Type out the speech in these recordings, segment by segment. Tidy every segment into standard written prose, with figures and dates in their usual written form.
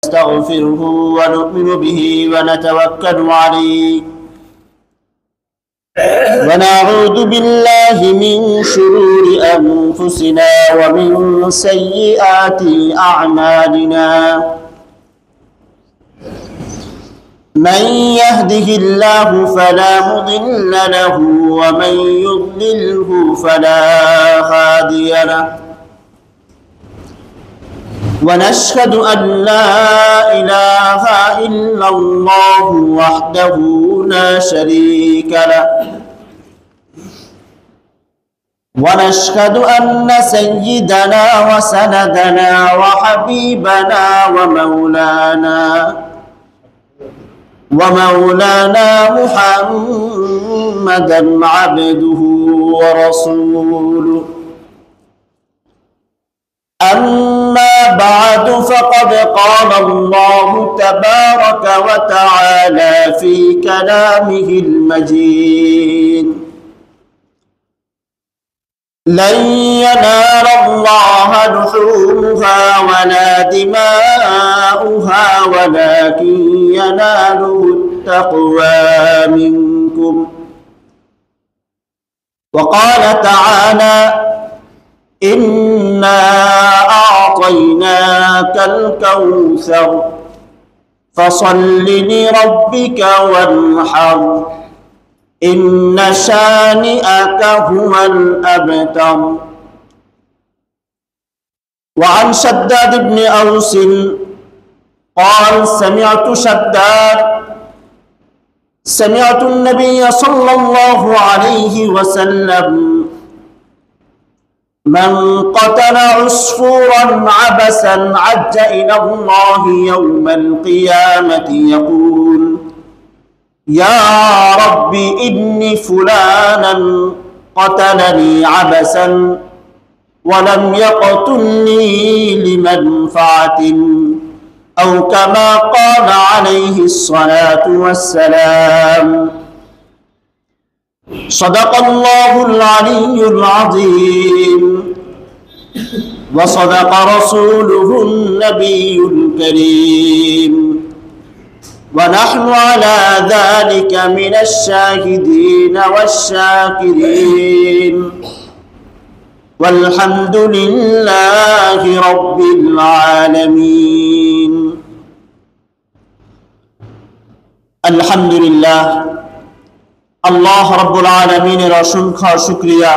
نستغفره ونؤمن به ونتوكل عليه ونعوذ بالله من شرور أنفسنا ومن سيئات أعمالنا من يهده الله فلا مضل له ومن يضلله فلا هادي له ونشهد أن لا إله إلا الله وحده لا شريك له ونشهد أن سيدنا وسندنا وحبيبنا ومولانا محمدا عبده ورسوله أما بعد فقد قال الله تبارك وتعالى في كلامه المجيد لن ينال الله لحومها ولا دماؤها ولكن يناله التقوى منكم وقال تعالى إنا أعطيناك الكوثر فصل لربك وانحر إن شانئك هو الأبتر وعن شداد بن أوس قال سمعت النبي صلى الله عليه وسلم من قتل عصفورا عبسا عج إلى الله يوم القيامة يقول يا رب إني فلانا قتلني عبسا ولم يقتلني لمنفعة أو كما قال عليه الصلاة والسلام صدق الله العلي العظيم وصدق رسوله النبي الكريم ونحن على ذلك من الشاهدين والشاكرين والحمد لله رب العالمين الحمد لله আল্লাহ রাব্বুল আলামিনের অসংখ্য শুকরিয়া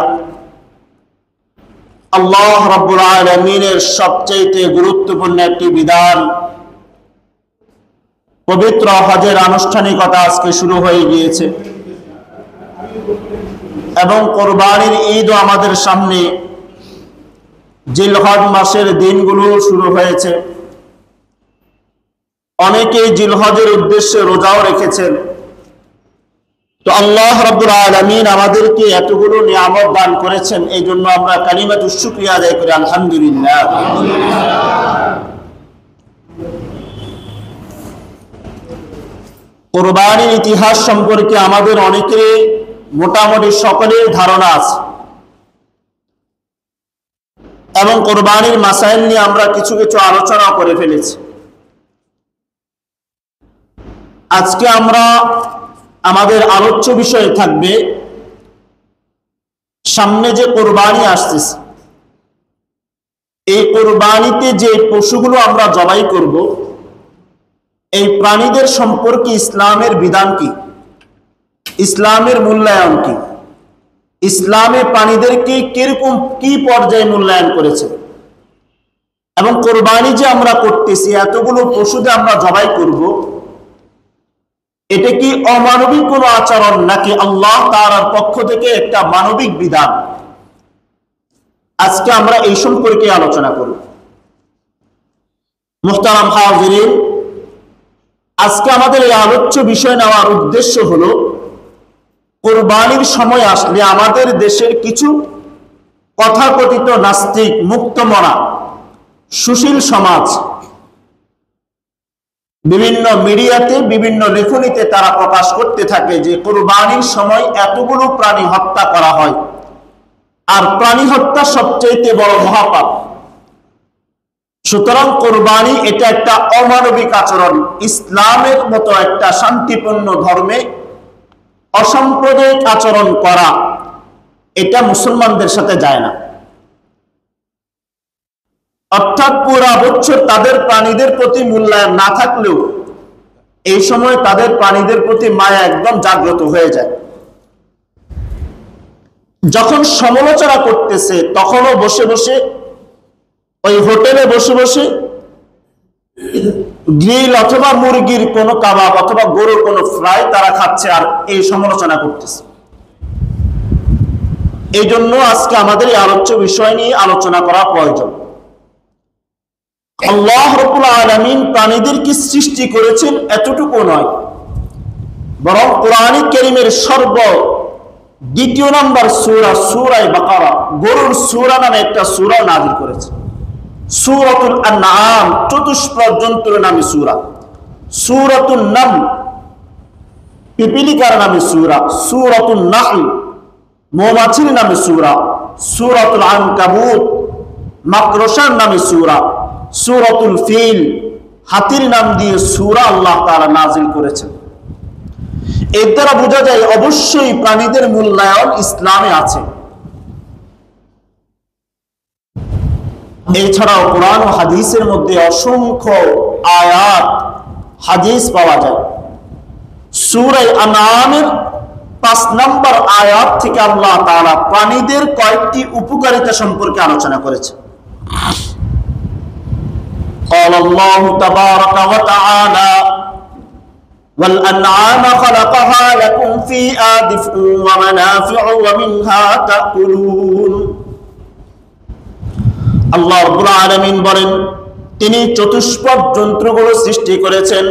আল্লাহ রাব্বুল আলামিনের সবচেয়ে গুরুত্বপূর্ণ একটি বিধান পবিত্র হজের আনুষ্ঠানিকতা আজকে শুরু হয়ে গিয়েছে এবং কুরবানির ঈদও আমাদের সামনে জিলহজ মাসের দিনগুলো শুরু হয়েছে অনেকেই জিলহজের উদ্দেশ্যে রোজাও রেখেছেন তো আল্লাহ রাব্বুল আলামিন আমাদেরকে এতগুলো নিয়ামত দান করেছেন এই জন্য আমরা কালিমাতুশ শুকরিয়া আদায় করি আলহামদুলিল্লাহ কুরবানির ইতিহাস সম্পর্কে আমাদের অনেকেরই মোটামুটি সকলের ধারণা আছে এবং কুরবানির মাসাইল নিয়ে আমরা কিছু কিছু আলোচনা করে ফেলেছি আজকে আমরা আমাদের আলোচ্য বিষয় থাকবে সামনে যে কুরবানি আসছে এই কুরবানিতে যে পশুগুলো আমরা জবাই করব এই প্রাণীদের সম্পর্কে ইসলামের বিধান কি ইসলামের মূল্যায়ন কি ইসলামে প্রাণীদেরকে কিরকম কি পর্যায়ে মূল্যায়ন করেছে এবং কুরবানি যে আমরা করতেছি এতগুলো পশুতে আমরা জবাই করব এটা কি অমানবিক কোনো আচরণ নাকি আল্লাহ তাআলার পক্ষ থেকে একটা মানবিক বিধান আজকে আমরা এই সম্পর্কে আলোচনা করব মুহতারাম হাজিরিন আজকে আমাদের এই আলোচ্য বিষয় নেওয়ার উদ্দেশ্য হলো কুরবানির সময় আসলে আমাদের দেশের কিছু তথাকথিত নাস্তিক মুক্তমনা সুশীল সমাজ বিভিন্ন মিডিয়াতে বিভিন্ন লেখনীতে তারা প্রকাশ করতে থাকে যে কুরবানির সময় এতগুলো প্রাণী হত্যা করা হয় আর প্রাণী হত্যা সবচেয়ে বড় মহাপাপ সুতরাং কোরবানি এটা একটা অমানবিক আচরণ। ইসলামের মতো একটা শান্তিপূর্ণ ধর্মে অসাম্প্রদায়িক আচরণ করা এটা মুসলমানদের সাথে যায় না। অর্থাৎ পুরা বছর তাদের প্রাণীদের প্রতি মূল্যায়ন না থাকলেও এই সময় তাদের প্রাণীদের প্রতি মায়া একদম জাগ্রত হয়ে যায়। যখন সমালোচনা করতেছে তখনও বসে বসে ওই হোটেলে বসে বসে গ্রিল অথবা মুরগির কোনো কাবাব অথবা গরুর কোনো ফ্রাই তারা খাচ্ছে আর এই সমালোচনা করতেছে। এই জন্য আজকে আমাদের এই আলোচ্য বিষয় নিয়ে আলোচনা করা প্রয়োজন। আল্লাহ রাব্বুল আলামিন প্রাণীদেরকে সৃষ্টি করেছেন এতটুকু নয়, বরং কোরআন কারীমের দ্বিতীয় নম্বর সূরা সূরা বাকারা গরুর সূরা নামে একটা সূরা নাযিল করেছে। সূরাতুল আনআম চতুষ্পদ জন্তুর নামে সূরা, সূরাতুন নামল পিপিলিকার নামে সূরা, সূরাতুন নাহল মৌমাছির নামে সূরা, সূরাতুল আনকাবুত মাকড়সার নামে সূরা, সূরাতুল ফিল হাতির নাম দিয়ে সূরা আল্লাহ তাআলা নাযিল করেছেন। এর দ্বারা বোঝা যায় অবশ্যই প্রাণীদের মূল্যায়ন ইসলামে আছে। এছাড়াও কোরআন ও হাদিসের মধ্যে অসংখ্য আয়াত হাদিস পাওয়া যায়। সূরা আনআমের 5 নম্বর আয়াত থেকে আল্লাহ তাআলা প্রাণীদের কয়েকটি উপকারিতা সম্পর্কে আলোচনা করেছেন। قال الله تبارك وتعالى والأنعام خلقها لكم فيها دفء ومنافع ومنها تأكلون। আল্লাহ রাব্বুল আলামিন বলেন তিনি চতুষ্পদ জন্তুগুলো সৃষ্টি করেছেন।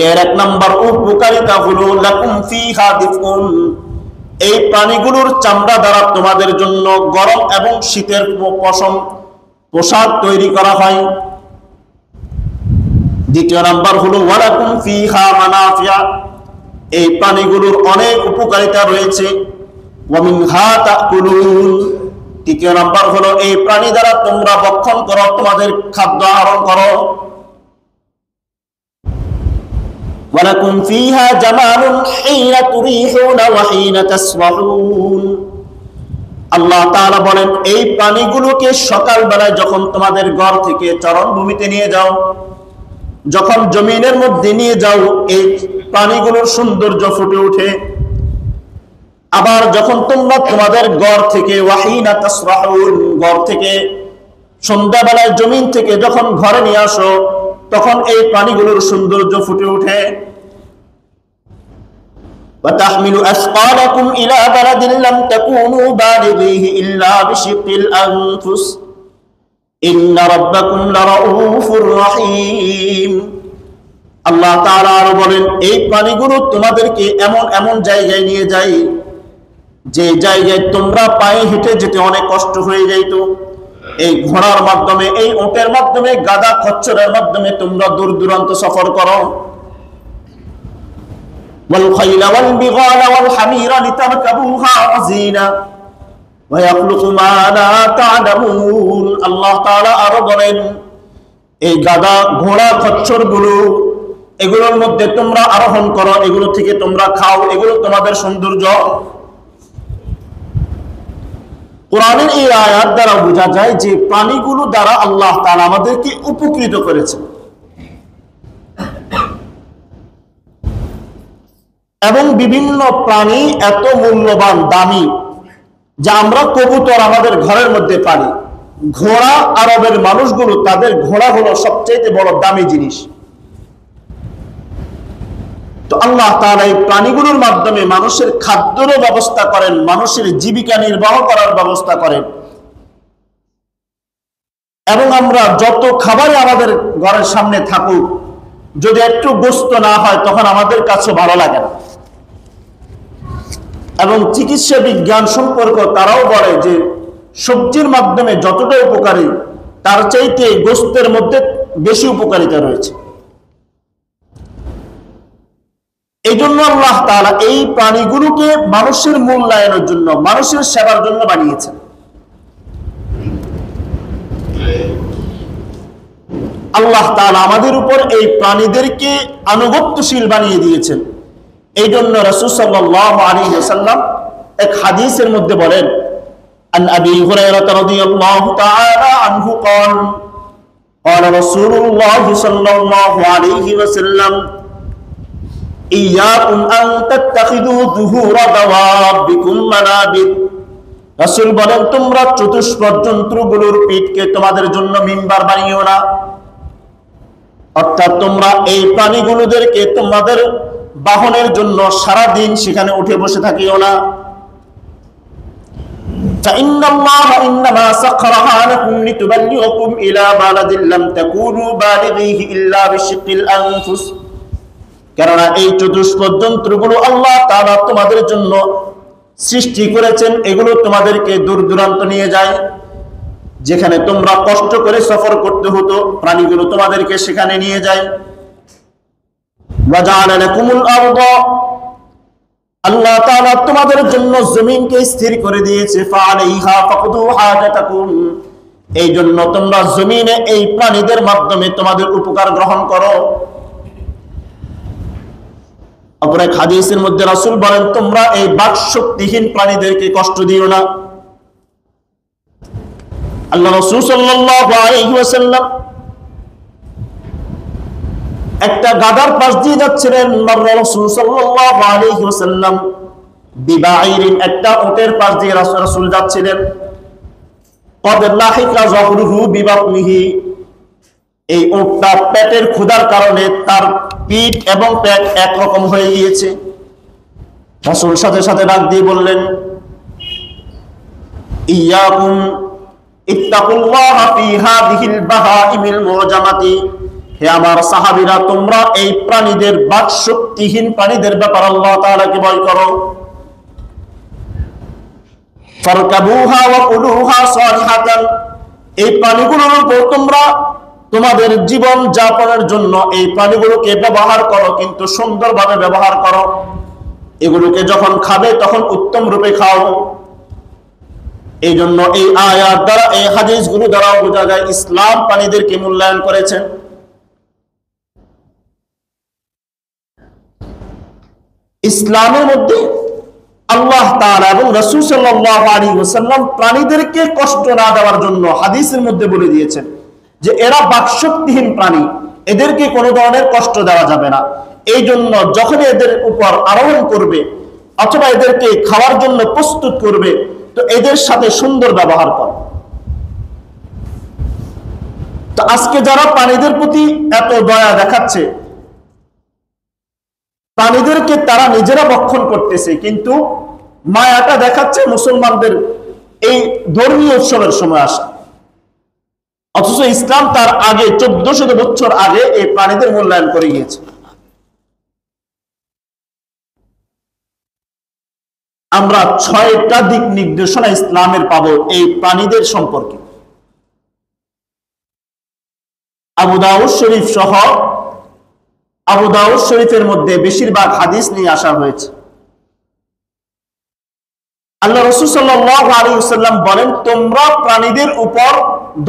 এর 1 নম্বর উপকারিতা হলো লাকুম ফিহা দিফউন, এই প্রাণীগুলোর চামড়া দ্বারা তোমাদের জন্য গরম এবং শীতের পোশাক তৈরি করা হয়। দ্বিতীয় নাম্বার হলো ওয়ালাকুম ফিহা মানাফিয়া, এই প্রাণীগুলোর অনেক উপকারিতা রয়েছে। ওয়া মিনহা তাকুলুন, তৃতীয় নাম্বার হলো এই প্রাণী দ্বারা তোমরা ভক্ষণ করো, তোমাদের খাদ্য আহরণ করো। ওয়ালাকুম ফিহা জামালুন হিনা তুরিহুনা ওয়া হিনা তাসবাহুন, আল্লাহ তাআলা বলেন এই প্রাণীগুলোকে সকাল বেলায় যখন তোমাদের ঘর থেকে চরণভূমিতে নিয়ে যাও, যখন জমিনের মধ্যে নিয়ে যাও এই প্রাণীগুলোর সৌন্দর্য ফুটে ওঠে। আবার যখন তোমরা তোমাদের ঘর থেকে ওয়াহিনা তাসরাহুন, ঘর থেকে সন্ধ্যাবেলায় জমিন থেকে যখন ঘরে নিয়ে আসো তখন এই প্রাণীগুলোর সৌন্দর্য ফুটে ওঠে। وتحمل أثقالكم إلى بلد لم تكونوا بالغيه إلا بشق الأنفس إن ربكم لرؤوف رحيم। আল্লাহ তাআলা আরো বলেন এই প্রাণীগুলো তোমাদেরকে এমন এমন জায়গায় নিয়ে যায় যে জায়গায় তোমরা পায়ে হেঁটে যেতে অনেক কষ্ট হয়ে যাইতো। এই ঘোড়ার মাধ্যমে, এই উটের মাধ্যমে, গাধা খচ্চরের মাধ্যমে তোমরা দূর দূরান্ত সফর করো। والخيل والبغال والحمير لتركبوها وزينة ويخلق ما لا تعلمون। আল্লাহ তাআলা আরো বলেন এই গাধা ঘোড়া খচ্চর গুলো এগুলোর মধ্যে তোমরা আরোহণ করো, এগুলো থেকে তোমরা খাও, এগুলো তোমাদের সৌন্দর্য। কোরআনের এই আয়াত দ্বারা বোঝা যায় যে প্রাণীগুলো দ্বারা আল্লাহ তাআলা আমাদেরকে উপকৃত করেছেন এবং বিভিন্ন প্রাণী এত মূল্যবান দামি যা আমরা কবুতর আমাদের ঘরের মধ্যে পালি। ঘোড়া আরবের মানুষগুলো তাদের ঘোড়া হলো সবচেয়ে বড় দামি জিনিস। তো আল্লাহ তাআলা এই প্রাণীগুলোর মাধ্যমে মানুষের খাদ্যের ব্যবস্থা করেন, মানুষের জীবিকা নির্বাহ করার ব্যবস্থা করেন। এবং আমরা যত খাবারই আমাদের ঘরের সামনে থাকুক, যদি একটু গোস্ত না হয় তখন আমাদের কাছে ভালো লাগে না। এবং চিকিৎসা বিজ্ঞান সম্পর্ক তারাও বলে যে সবজির মাধ্যমে যতটা উপকারী তার চাইতে গোস্তের মধ্যে বেশি উপকারিতা রয়েছে। এই জন্য আল্লাহ তাআলা এই প্রাণীগুলোকে মানুষের মূল্যায়নের জন্য, মানুষের সেবার জন্য বানিয়েছেন। আল্লাহ তাআলা আমাদের উপর এই প্রাণীদেরকে আনুগত্যশীল বানিয়ে দিয়েছেন। এই জন্য রাসূল সাল্লাল্লাহু আলাইহি ওয়াসাল্লাম এক হাদিসের মধ্যে বলেন, আন আবি হুরায়রা রাদিয়াল্লাহু তাআলা আনহু قال قال رسول الله صلى الله عليه وسلم إياكم أن تتخذوا ظهور دوابكم منابر। রাসূল বলেন, তোমরা চতুষ্পদ জন্তুগুলোর পিঠকে তোমাদের জন্য মিম্বার বানিও না, অর্থাৎ তোমরা এই প্রাণীগুলোদেরকে তোমাদের বাহনের জন্য সারা দিন সেখানে উঠে বসে থাকিও না। فإن الله إنما سخرها لكم لتبلغكم إلى بلد لم تكونوا بالغيه إلا بشق الأنفس। কেননা এই চতুষ্পদ জন্তুগুলো আল্লাহ তাআলা তোমাদের জন্য সৃষ্টি করেছেন, এগুলো তোমাদেরকে দূর দূরান্ত নিয়ে যায়, যেখানে তোমরা কষ্ট করে সফর করতে হতো, প্রাণীগুলো তোমাদেরকে সেখানে নিয়ে যায়। ওয়াজআলা লাকুমুল আরদ, আল্লাহ তাআলা তোমাদের জন্য জমিনকে স্থির করে দিয়েছে। ফাআলাইহা ফাকদু হাজাতাকুম, এই জন্য তোমরা জমিনে এই প্রাণীদের মাধ্যমে তোমাদের উপকার গ্রহণ করো। অপর এক হাদিসের মধ্যে রাসূল বলেন, তোমরা এই বাকশক্তিহীন প্রাণীদেরকে কষ্ট দিও না। আল্লাহ রাসূল সাল্লাল্লাহু আলাইহি ওয়াসাল্লাম একটা গাধার পাশ দিয়ে যাচ্ছিলেন। রাসূল সাল্লাল্লাহু আলাইহি ওয়াসাল্লাম বিবাইরিন, একটা উটের পাশ দিয়ে রাসূল যাচ্ছিলেন। কদ লাহিকা যহরুহু বিবাতনিহি, এই উটটা পেটের ক্ষুধার কারণে তার পিঠ এবং পেট একরকম হয়ে গিয়েছে। রাসূল সাথে সাথে ডাক দিয়ে বললেন, ইয়াকুম ইত্তাকুল্লাহা ফি হাযিহিল বাহাইমিল মুজামাতি, হে আমার সাহাবীরা, তোমরা এই প্রাণীদের বাকশক্তিহীন প্রাণীদের ব্যাপারে আল্লাহ তাআলাকে ভয় করো। ফারকাবুহা ওয়া কুলুহা সালিহাতান, এই প্রাণীগুলোর উপর তোমরা তোমাদের জীবন যাপনের জন্য এই প্রাণীগুলোকে ব্যবহার করো, কিন্তু সুন্দরভাবে ব্যবহার করো। এগুলোকে যখন খাবে তখন উত্তম রূপে খাও। এই জন্য এই আয়াত দ্বারা, এই হাদিসগুলো দ্বারা বোঝা যায় ইসলাম প্রাণীদেরকে মূল্যায়ন করেছেন। ইসলামের মধ্যে আল্লাহ তাআলা এবং রাসূল সাল্লাল্লাহু আলাইহি ওয়াসাল্লাম প্রাণীদেরকে কষ্ট না দেওয়ার জন্য হাদিসের মধ্যে বলে দিয়েছেন যে এরা বাকশক্তিহীন প্রাণী, এদেরকে কোনো ধরনের কষ্ট দেওয়া যাবে না। এই জন্য যখন এদের উপর আরোহণ করবে অথবা এদেরকে খাওয়ার জন্য প্রস্তুত করবে, তো এদের সাথে সুন্দর ব্যবহার করো। তো আজকে যারা প্রাণীদের প্রতি এত দয়া দেখাচ্ছে, প্রাণীদেরকে তারা নিজেরা ভক্ষণ করতেছে, কিন্তু মায়াটা দেখাচ্ছে মুসলমানদের এই ধর্মীয় উৎসবের সময় আসা। অথচ ইসলাম তার আগে 1400 বছর আগে এই প্রাণীদের মূল্যায়ন করে গিয়েছে। আমরা 6টা দিক নির্দেশনা ইসলামের পাবো এই প্রাণীদের সম্পর্কে। আবু দাউদ শরীফ সহ আবু দাউদ শরীফের মধ্যে বেশিরভাগ হাদিস নিয়ে আসা হয়েছে। আল্লাহ রাসূল সাল্লাল্লাহু আলাইহি ওয়াসাল্লাম বলেন, তোমরা প্রাণীদের উপর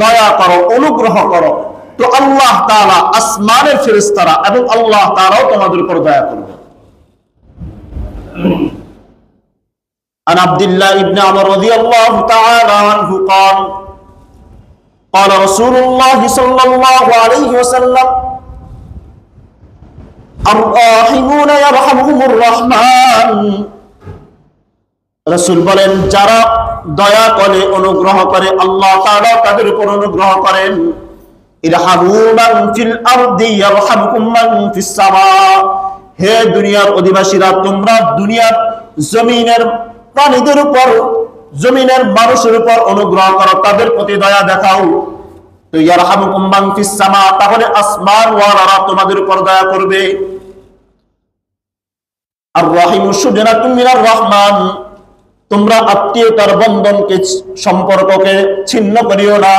দয়া করো, অনুগ্রহ করো, তো আল্লাহ তাআলা আসমানের ফেরেশতারা এবং আল্লাহ তাআলাও তোমাদের উপর দয়া করবে। عن عبد الله بن عمر رضي الله تعالى عنه قال قال رسول الله صلى الله عليه وسلم الراحمون يرحمهم الرحمن। রাসূল বলেন, যারা দয়া করে, অনুগ্রহ করে, আল্লাহ তাআলা তাদের উপর অনুগ্রহ করেন। ইরহামু মান ফিল আরদি ইয়ারহামকুম মান ফিস সামা, হে দুনিয়ার অধিবাসীরা, তোমরা দুনিয়ার জমিনের প্রাণীদের উপর, জমিনের মানুষের উপর অনুগ্রহ করো, তাদের প্রতি দয়া দেখাও। তো ইয়ারহামকুম মান ফিস সামা, তাহলে আসমান ওয়ালারা তোমাদের উপর দয়া করবে। আর রাহিমু সুজনাতুম মিনার রহমান, তোমরা আত্মীয়তার বন্ধনকে, সম্পর্ককে ছিন্ন করিও না।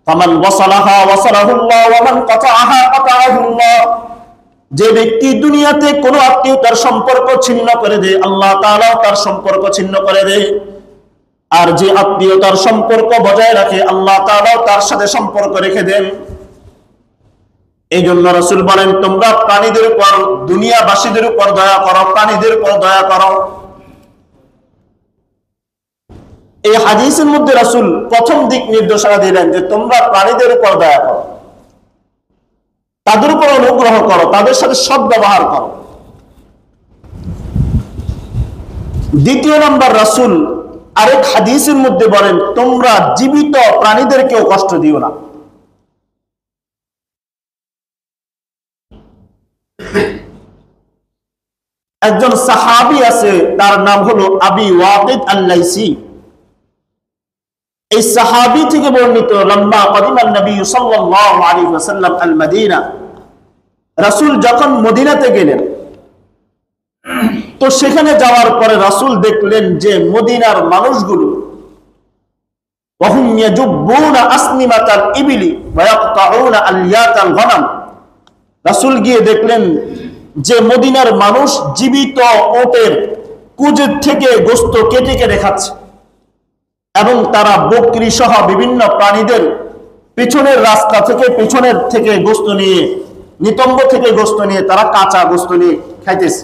ফামান ওয়াসালাহা ওয়াসালাহুল্লাহ ওয়া মান কাতাআহা কাতাআহুল্লাহ, যে ব্যক্তি দুনিয়াতে কোনো আত্মীয়তার সম্পর্ক ছিন্ন করে দেয়, আল্লাহ তাআলা তার সম্পর্ক ছিন্ন করে দেয়। আর যে আত্মীয়তার সম্পর্ক বজায় রাখে, আল্লাহ তাআলা তার সাথে সম্পর্ক রেখে দেন। এই জন্য রাসূল বলেন তোমরা প্রাণীদের উপর, দুনিয়াবাসীদের উপর দয়া করো, প্রাণীদের উপর দয়া করো। এই হাদিসের মধ্যে রাসূল প্রথম দিক নির্দেশনা দিলেন যে তোমরা প্রাণীদের উপর দয়া করো, তাদের উপর অনুগ্রহ করো, তাদের সাথে সৎ ব্যবহার করো। দ্বিতীয় নম্বর রাসূল আরেক হাদিসের মধ্যে বলেন তোমরা জীবিত প্রাণীদেরকেও কষ্ট দিও না। একজন সাহাবী আছে, তার নাম হলো আবি ওয়াকিদ আল-লাইসি। এই সাহাবী থেকে বর্ণিত, লম্বা কদিমান নবী সাল্লাল্লাহু আলাইহি ওয়াসাল্লাম আল মদিনা, রাসূল যখন মদিনাতে গেলেন তো সেখানে যাওয়ার পরে রাসূল দেখলেন যে মদিনার মানুষগুলো ওয়াহুম ইয়াজুবুনা আসনিমাতাল ইবিলি ওয়া ইয়াকতাউনা আলিয়াতাল গনাম, রাসূল গিয়ে দেখলেন যে মদিনার মানুষ জীবিত ওটের কুজের থেকে গোশত কেটে কেটে খাচ্ছে এবং তারা বকরি সহ বিভিন্ন প্রাণীদের পিছনের রাস্তা থেকে, পিছনের থেকে গোশত নিয়ে, নিতম্ব থেকে গোশত নিয়ে তারা কাঁচা গোশত নিয়ে খাইতেছে।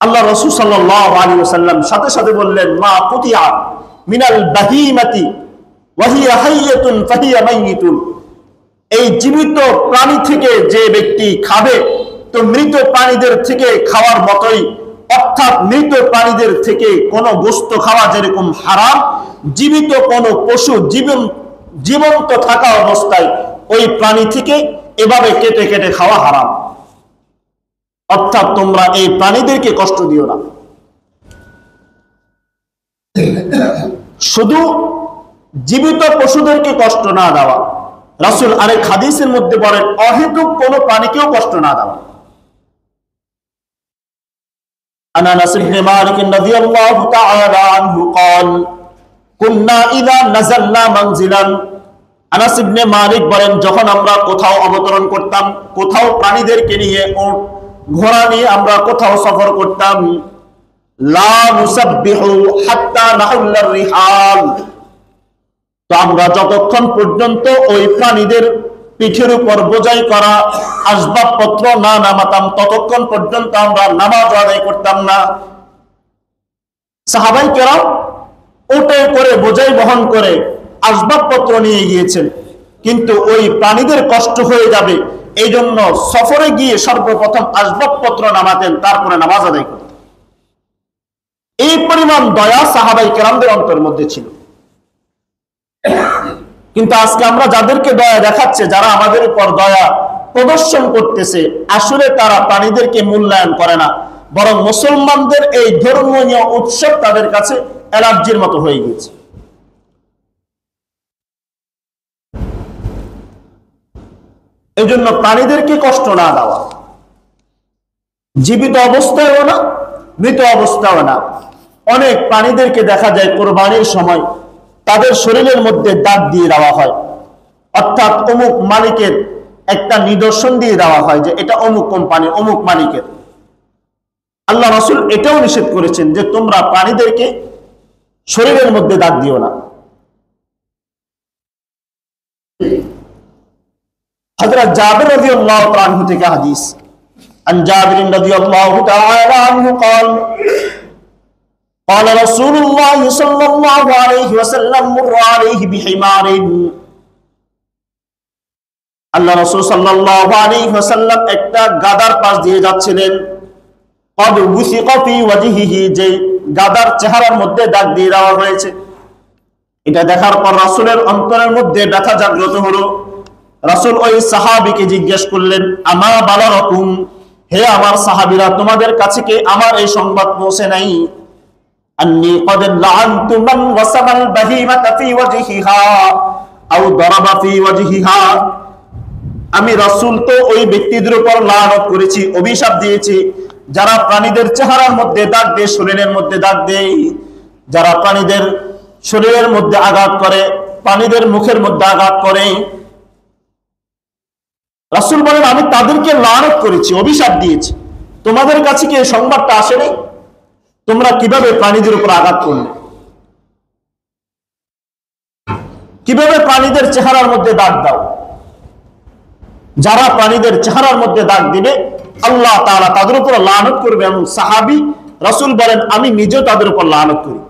আল্লাহ রাসূল সাল্লাল্লাহু আলাইহি ওয়াসাল্লাম সাথে সাথে বললেন মা কুতিয়া মিনাল বাহিমাতি ওয়া হিয়া হাইয়াতুন ফাহিয়া মাইয়িতুন, এই জীবিত প্রাণী থেকে যে ব্যক্তি খাবে তো মৃত প্রাণীদের থেকে খাওয়ার মতোই, অর্থাৎ মৃত প্রাণীদের থেকে কোন গোশত খাওয়া যেরকম হারাম, জীবিত কোন পশু জীবন্ত থাকা অবস্থায় ওই প্রাণী থেকে এভাবে কেটে কেটে খাওয়া হারাম। অর্থাৎ তোমরা এই প্রাণীদেরকে কষ্ট দিও না। শুধু জীবিত পশুদেরকে কষ্ট না দেওয়া, রাসূল আরেক হাদিসের মধ্যে বলেন অহেতুক কোন প্রাণীকেও কষ্ট না দেওয়া। عن انس بن مالك رضي الله تعالى عنه قال كنا اذا نزلنا منزلا, আনাস ইবনে মালিক বলেন যখন আমরা কোথাও অবতরণ করতাম, কোথাও প্রাণীদেরকে নিয়ে, উট ঘোড়া নিয়ে আমরা কোথাও সফর করতাম, লা নুসাব্বিহু হাত্তা নাহুল্লার রিহাল, তো আমরা যতক্ষণ পর্যন্ত ওই প্রাণীদের পিঠের উপর বোঝাই করা আসবাবপত্র না নামাতাম ততক্ষণ পর্যন্ত আমরা নামাজ আদায় করতাম না। সাহাবাই কেরাম উটে করে বোঝাই বহন করে আসবাবপত্র নিয়ে গিয়েছেন, কিন্তু ওই প্রাণীদের কষ্ট হয়ে যাবে এই জন্য সফরে গিয়ে সর্বপ্রথম আসবাবপত্র নামাতেন, তারপরে নামাজ আদায় করতেন। এই পরিমাণ দয়া সাহাবাই কেরামদের অন্তরের মধ্যে ছিল। কিন্তু আজকে আমরা যাদেরকে দয়া দেখাচ্ছে, যারা আমাদের উপর দয়া প্রদর্শন করতেছে, আসলে তারা প্রাণীদেরকে মূল্যায়ন করে না, বরং মুসলমানদের এই ধর্মীয় উৎসব তাদের কাছে অ্যালার্জির মতো হয়ে গেছে। এই জন্য প্রাণীদেরকে কষ্ট না দেওয়া, জীবিত অবস্থায়ও না, মৃত অবস্থায়ও না। অনেক প্রাণীদেরকে দেখা যায় কোরবানির সময় তাদের শরীরের মধ্যে দাগ দিয়ে দেওয়া হয়, অর্থাৎ অমুক মালিকের একটা নিদর্শন দিয়ে দেওয়া হয় যে এটা অমুক কোম্পানি, অমুক মালিকের। আল্লাহ রাসূল এটাও নিষেধ করেছেন যে তোমরা প্রাণীদেরকে শরীরের মধ্যে দাগ দিও না। হযরত জাবির রাদিয়াল্লাহু তাআলা আনহু থেকে হাদিস, আন জাবির রাদিয়াল্লাহু তাআলা আনহু قال قال رسول الله صلى الله عليه وسلم مر عليه بحمار, আল্লাহ রাসূল সাল্লাল্লাহু আলাইহি ওয়াসাল্লাম একটা গাধার পাশ দিয়ে যাচ্ছিলেন, قد وثق في وجهه, যে গাধার চেহারার মধ্যে দাগ দিয়ে দেওয়া হয়েছে। এটা দেখার পর রাসূলের অন্তরের মধ্যে ব্যথা জাগ্রত হলো। রাসূল ওই সাহাবীকে জিজ্ঞেস করলেন আমা বালারাকুম, হে আমার সাহাবীরা তোমাদের কাছে কি আমার এই সংবাদ পৌঁছে নাই? আন্নী ক্বাদ লাআনতু মান ওয়াসামাল বাহিমাতা ফি ওয়াজহিহা আও দারাবা ফি ওয়াজহিহা, আমি রাসূল তো ওই ব্যক্তিদের উপর লানত করেছি, অভিশাপ দিয়েছি যারা প্রাণীদের চেহারার মধ্যে দাগ দেয়, শরীরের মধ্যে দাগ দেয়, যারা প্রাণীদের শরীরের মধ্যে আঘাত করে, প্রাণীদের মুখের মধ্যে আঘাত করে। রাসূল বলেন আমি তাদেরকে লানত করেছি, অভিশাপ দিয়েছি। তোমাদের কাছে কি এই সংবাদটা আসেনি? তোমরা কিভাবে প্রাণীদের উপর আঘাত করলে, কিভাবে প্রাণীদের চেহারার মধ্যে দাগ দাও? যারা প্রাণীদের চেহারার মধ্যে দাগ দিবে আল্লাহ তাআলা তাদের উপর লানত করবে। এবং সাহাবী রাসূল বলেন আমি নিজেও তাদের উপর লানত করি।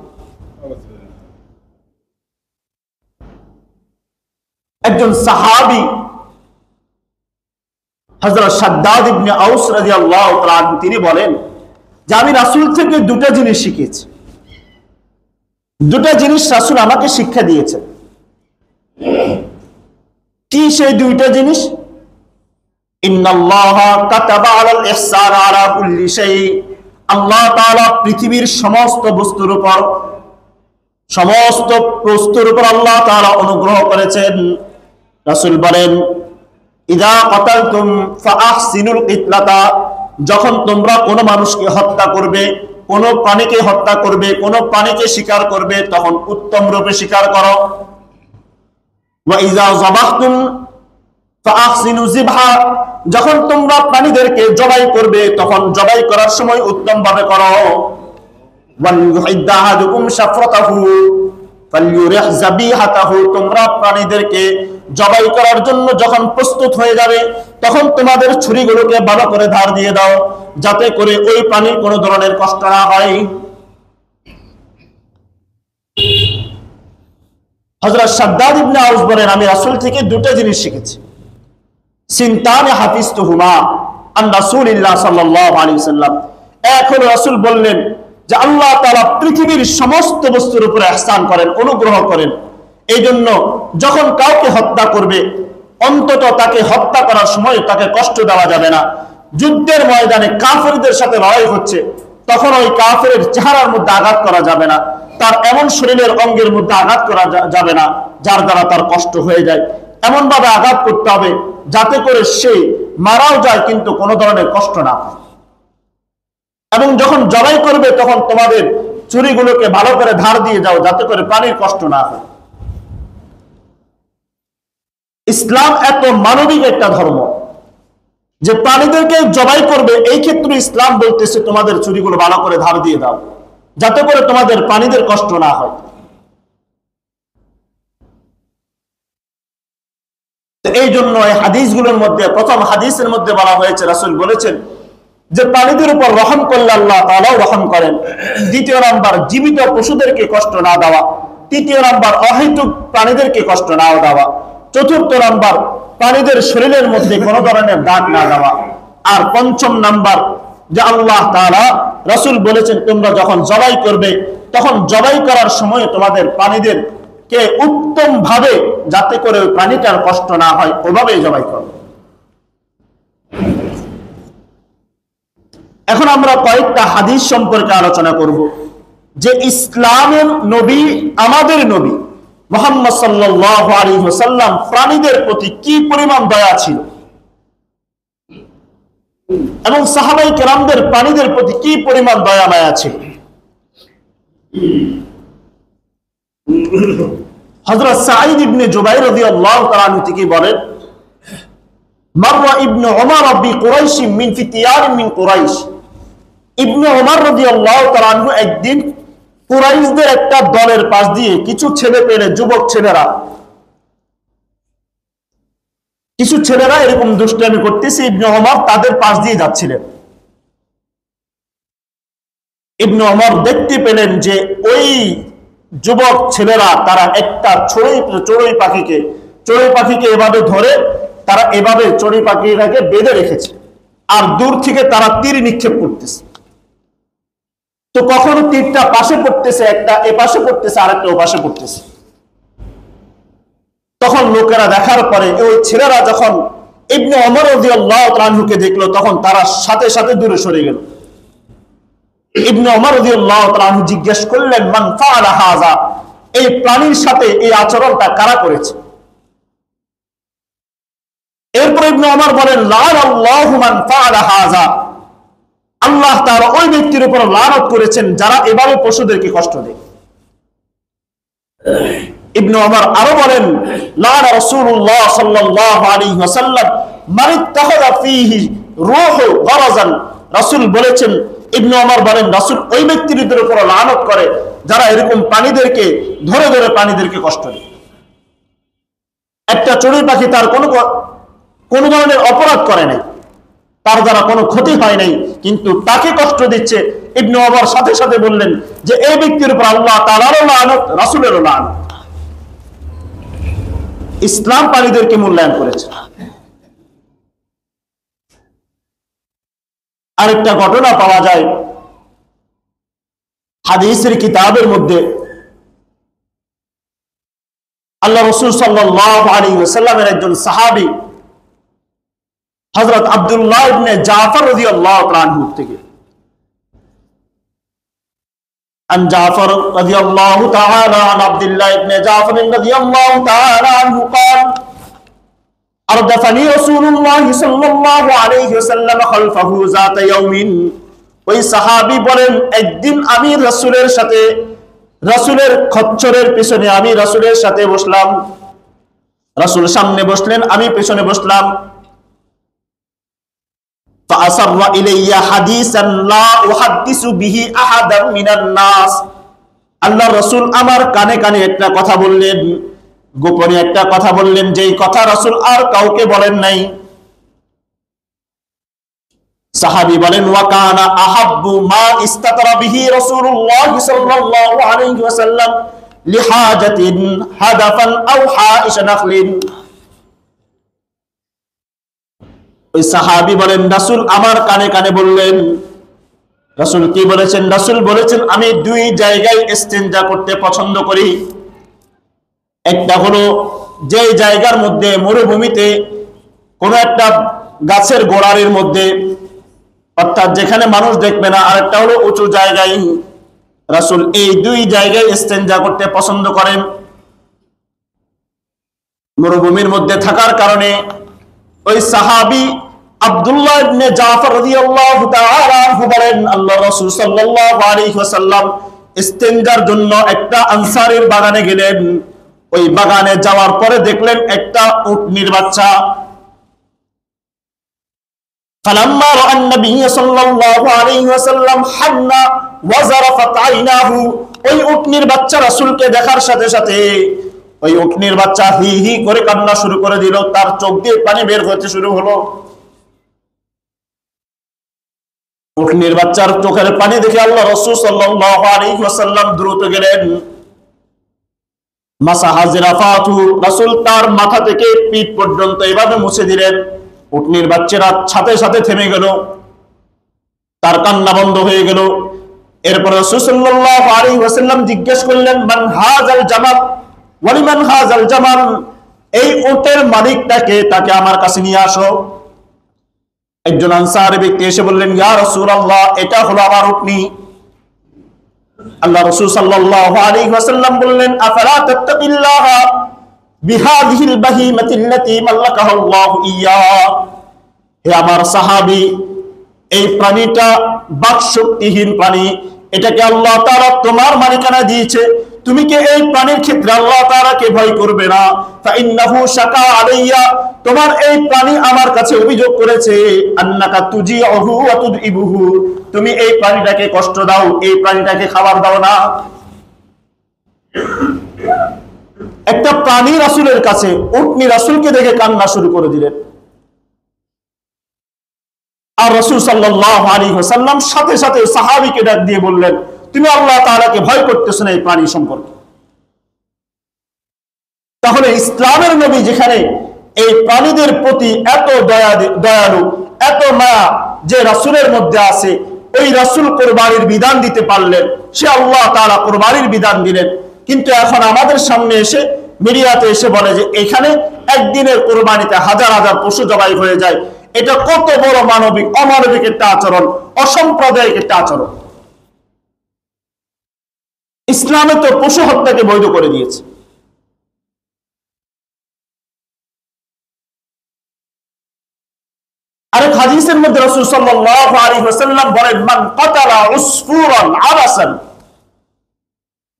একজন সাহাবী হযরত শাদ্দাদ ইবনে আউস রাদিয়াল্লাহু তাআলা আনহু তিনি বলেন যে আমি রাসূল থেকে দুটো জিনিস শিখেছি, দুটো জিনিস রাসূল আমাকে শিক্ষা দিয়েছেন। কি সেই দুইটা জিনিস? ইন্নাল্লাহা কাতাবা আলাল ইহসান আলা কুল্লি শাই, আল্লাহ তাআলা পৃথিবীর সমস্ত বস্তুর উপর আল্লাহ তাআলা অনুগ্রহ করেছেন। রাসূল বলেন ইযা কাতালতুম ফাআহসিনুল কিতলাতা, যখন তোমরা কোনো মানুষকে হত্যা করবে, কোনো প্রাণীকে হত্যা করবে, কোনো প্রাণীকে শিকার করবে, তখন উত্তম রূপে শিকার করো। ওয়া ইযা যাবাহতুম ফাআহসিনু যিবহা, যখন তোমরা প্রাণীদেরকে জবাই করবে তখন জবাই করার সময় উত্তম ভাবে করো। ওয়াল ইউহিদ্দা আহাদুকুম শাফরাতাহু ফালইউরিহ যাবিহাতাহু, তোমরা প্রাণীদেরকে জবাই করার জন্য যখন প্রস্তুত হয়ে যাবে তখন তোমাদের ছুরিগুলোকে ভালো করে ধার দিয়ে দাও, যাতে করে ওই প্রাণীর কোনো ধরনের কষ্ট না হয়। হযরত শাদ্দাদ ইবনে আউস বলেন আমি রাসূল থেকে দুটো জিনিস শিখেছি। সিনতানে হাফিজতুহুমা আন রাসূলিল্লাহ সাল্লাল্লাহু আলাইহি ওয়াসাল্লাম। এক হলো রাসূল বললেন যে আল্লাহ তাআলা পৃথিবীর সমস্ত বস্তুর উপরে ইহসান করেন, অনুগ্রহ করেন। এই জন্য যখন কাউকে হত্যা করবে অন্তত তাকে হত্যা করার সময় তাকে কষ্ট দেওয়া যাবে না। যুদ্ধের ময়দানে কাফেরদের সাথে লড়াই হচ্ছে, তখন ওই কাফেরের চেহারার মধ্যে আঘাত করা যাবে না, তার এমন শরীরের অঙ্গের মধ্যে আঘাত করা যাবে না যার দ্বারা তার কষ্ট হয়ে যায়। এমন ভাবে আঘাত করতে হবে যাতে করে সে মারাও যায় কিন্তু কোনো ধরনের কষ্ট না হয়। এবং যখন জবাই করবে তখন তোমাদের ছুরিগুলোকে ভালো করে ধার দিয়ে যাও যাতে করে প্রাণীর কষ্ট না হয়। ইসলাম এত মানবিক একটা ধর্ম যে প্রাণীদেরকে জবাই করবে, এই ক্ষেত্রে ইসলাম বলতেছে তোমাদের ছুরিগুলো ভালো করে ধার দিয়ে দাও যাতে করে তোমাদের প্রাণীদের কষ্ট না হয়। এই জন্য এই হাদিসগুলোর মধ্যে প্রথম হাদিসের মধ্যে বলা হয়েছে, রাসূল বলেছেন যে প্রাণীদের উপর রহম করলে আল্লাহ তাআলাও রহম করেন। দ্বিতীয় নাম্বার জীবিত পশুদেরকে কষ্ট না দেওয়া। তৃতীয় নাম্বার অহেতুক প্রাণীদেরকে কষ্ট না দেওয়া। চতুর্থ নাম্বার প্রাণীদের শরীরের মধ্যে কোনো ধরনের দাগ না দেওয়া। আর পঞ্চম নাম্বার যে আল্লাহ তাআলা রাসূল বলেছেন তোমরা যখন জবাই করবে তখন জবাই করার সময় তোমাদের প্রাণীদেরকে উত্তম ভাবে যাতে করে ওই প্রাণীটার কষ্ট না হয় ওভাবেই জবাই করবে। এখন আমরা কয়েকটা হাদিস সম্পর্কে আলোচনা করব যে ইসলামের নবী আমাদের নবী মুহাম্মদ সাল্লাল্লাহু আলাইহি ওয়াসাল্লাম প্রাণীদের প্রতি কি পরিমাণ দয়া ছিল এবং সাহাবায়ে কেরামদের প্রাণীদের প্রতি কি পরিমাণ দয়া মায়া ছিল। হযরত সাঈদ ইবনে জুবাইর রাদিয়াল্লাহু তাআলা আনহু থেকে বলেন মাররা ইবনে উমর বিকুরাইশ মিন ফিতিয়ার মিন কুরাইশ, ইবনে উমর রাদিয়াল্লাহু তাআলা আনহু একদিন কুরাইশদের একটা দলের পাশ দিয়ে কিছু ছেলেরা এরকম দুষ্টামি করতেছে, ইবনে উমর তাদের পাশ দিয়ে যাচ্ছিলেন। ইবনে উমর দেখতে পেলেন যে ওই যুবক ছেলেরা তারা একটা চড়ুই পাখিকে এভাবে ধরে তারা এভাবে চড়ুই পাখিটাকে বেঁধে রেখেছে আর দূর থেকে তারা তীর নিক্ষেপ করতেছে। তো কখনো তীরটা পাশে পড়তেছে, একটা এ পাশে পড়তেছে আর একটা ও পাশে পড়তেছে। তখন লোকেরা দেখার পরে ওই ছেলেরা যখন ইবনে উমর রাদিয়াল্লাহু তাআলা আনহুকে দেখলো তখন তারা সাথে সাথে দূরে সরে গেল। ইবনে উমর রাদিয়াল্লাহু তাআলা আনহু জিজ্ঞেস করলেন মান ফাআলা হাযা, এই প্রাণীর সাথে এই আচরণটা কারা করেছে? এরপর ইবনে উমর বলেন লাআনাল্লাহু মান ফাআলা হাযা, আল্লাহ তাআলা ওই ব্যক্তির উপর লানত করেছেন যারা এভাবে পশুদেরকে কষ্ট দেয়। ইবনে উমর আরো বলেন লাআনা রাসূলুল্লাহ সাল্লাল্লাহু আলাইহি ওয়াসাল্লাম মান ইত্তাখাযা ফীহি রূহু গরাজান, রাসূল বলেছেন, ইবনে উমর বলেন রাসূল ওই ব্যক্তির উপর লানত করে যারা এরকম প্রাণীদেরকে ধরে ধরে প্রাণীদেরকে কষ্ট দেয়। একটা চড়ুই পাখি তার কোনো ধরনের অপরাধ করে নাই, তার দ্বারা কোনো ক্ষতি হয় নাই, কিন্তু তাকে কষ্ট দিচ্ছে। ইবনে ওমর সাথে সাথে বললেন যে এই ব্যক্তির উপর আল্লাহ তাআলারও লানত, রাসূলেরও লানত। ইসলাম প্রাণীদেরকে মূল্যায়ন করেছে। আরেকটা ঘটনা পাওয়া যায় হাদিসের কিতাবের মধ্যে। আল্লাহ রাসূল সাল্লাল্লাহু আলাইহি ওয়াসাল্লামের একজন সাহাবী হযরত আব্দুল্লাহ ইবনে জাফর রাদিয়াল্লাহু তাআলা আনহু থেকে, عن جعفر رضي الله تعالى عن عبد الله بن جعفر رضي الله تعالى عنه قال أردفني رسول الله صلى الله عليه وسلم خلفه ذات يوم। ওই সাহাবী বলেন, একদিন আমি রাসূলের সাথে, রাসূলের খচ্চরের পিছনে আমি রাসূলের সাথে বসলাম। রাসূল সামনে বসলেন, আমি পেছনে বসলাম। فأسر إلي حديثا لا أحدث به أحدا من الناس। আল্লাহ রাসূল আমার কানে কানে একটা কথা বললেন, গোপনে একটা কথা বললেন, যেই কথা রাসূল আর কাউকে বলেন নাই। সাহাবী বলেন, ওয়া কানা আহাব্বু মা ইস্তাতরা বিহি রাসূলুল্লাহ সাল্লাল্লাহু আলাইহি ওয়াসাল্লাম লিহাজাতিন হাদাফান আও হাইশা নাখলিন। ওই সাহাবী বলেন, রাসূল আমার কানে কানে বললেন। রাসূল কি বলেছেন? রাসূল বলেছেন, আমি দুই জায়গায় ইস্তেনজা করতে পছন্দ করি। একটা হলো যে জায়গার মধ্যে মরুভূমিতে কোনো একটা গাছের গোড়ারির মধ্যে, অর্থাৎ যেখানে মানুষ দেখবে না, আর একটা হলো উঁচু জায়গায়। রাসূল এই দুই জায়গায় ইস্তেনজা করতে পছন্দ করেন। মরুভূমির মধ্যে থাকার কারণে ওই সাহাবী আব্দুল্লাহ ইবনে জাফর রাদিয়াল্লাহু তাআলা আনহু বলেন, আল্লাহ রাসূল সাল্লাল্লাহু আলাইহি ওয়াসাল্লাম ইস্তেনজার জন্য একটা আনসারীর বাগানে গেলেন। ওই বাগানে যাওয়ার পরে দেখলেন একটা উটনির বাচ্চা। ফালাম্মা রাআ an-নাবিয়্য সাল্লাল্লাহু আলাইহি ওয়াসাল্লাম হান্না ওয়া যারাফাত আইনাহু। ওই উটনির বাচ্চা রাসূলকে দেখার সাথে সাথে ওই উটনির বাচ্চা হি হি করে কান্না শুরু করে দিল, তার চোখ দিয়ে পানি বের হতে শুরু হলো। উটনির বাচ্চার চোখের পানি দেখে আল্লাহ রাসূল সাল্লাল্লাহু আলাইহি ওয়াসাল্লাম দ্রুত গেলেন। মাসাহা জিরাফাতু, রাসূল তার মাথা থেকে পিঠ পর্যন্ত এভাবে মুছে দিলেন। উটনির বাচ্চারা সাথে সাথে থেমে গেল, তার কান্না বন্ধ হয়ে গেল। এরপর রাসূল সাল্লাল্লাহু আলাইহি ওয়াসাল্লাম জিজ্ঞেস করলেন, মান হাযাল জামাল ওয়া লিমান হাযাল জামাল। এই উটের মালিকটাকে, তাকে আমার কাছে নিয়ে আসো। একজন আনসারী ব্যক্তি এসে বললেন, ইয়া রাসূলুল্লাহ, এটা হলো আমার উটনি। আল্লাহ রাসূল সাল্লাল্লাহু আলাইহি ওয়াসাল্লাম বললেন, আফালা তাত্তাকিল্লাহা বিহাযিহিল বাহিমাতিল্লাতী মাল্লাকাহাল্লাহু ইয়্যাহা। হে আমার সাহাবী, এই প্রাণীটা বাকশক্তিহীন প্রাণী, এটাকে আল্লাহ তাআলা তোমার মালিকানা দিয়েছে, তুমি কি এই প্রাণীর ক্ষেত্রে আল্লাহ তাআলাকে ভয় করবে না? ফাইন্নাহু শাকা আলাইয়া, তোমার এই প্রাণী আমার কাছে অভিযোগ করেছে, আন্নাকা তুজিউহু ওয়া তুদইবুহু, তুমি এই প্রাণীটাকে কষ্ট দাও, এই প্রাণীটাকে খাবার দাও না। একটা প্রাণী রাসূলের কাছে, উটনি রাসূলকে দেখে কান্না শুরু করে দিলেন। আর রাসূল সাল্লাল্লাহু আলাইহি ওয়াসাল্লাম সাথে সাথে সাহাবীকে ডাক দিয়ে বললেন, তুমি আল্লাহ তাআলাকে ভয় করতেছো না এই প্রাণী সম্পর্কে? তাহলে ইসলামের নবী যেখানে এই প্রাণীদের প্রতি এত দয়ালু, এত মায়া যে রাসূলের মধ্যে আছে, ওই রাসূল কুরবানির বিধান দিতে পারলেন, সে আল্লাহ তাআলা কুরবানির বিধান দিলেন। কিন্তু এখন আমাদের সামনে এসে মিডিয়াতে এসে বলে যে এখানে একদিনের কুরবানিতে হাজার হাজার পশু জবাই হয়ে যায়। এটা কত বড় মানবিক অমানবিক একটা আচরণ, অসাম্প্রদায়িক একটা আচরণ। ইসলামে তো পশু হত্যাকে বৈধ করে দিয়েছে। আরেক হাদিসের মধ্যে রাসূল সাল্লাল্লাহু আলাইহি ওয়াসাল্লাম বলেন, মান কাতালা উসফুরান আবাসান,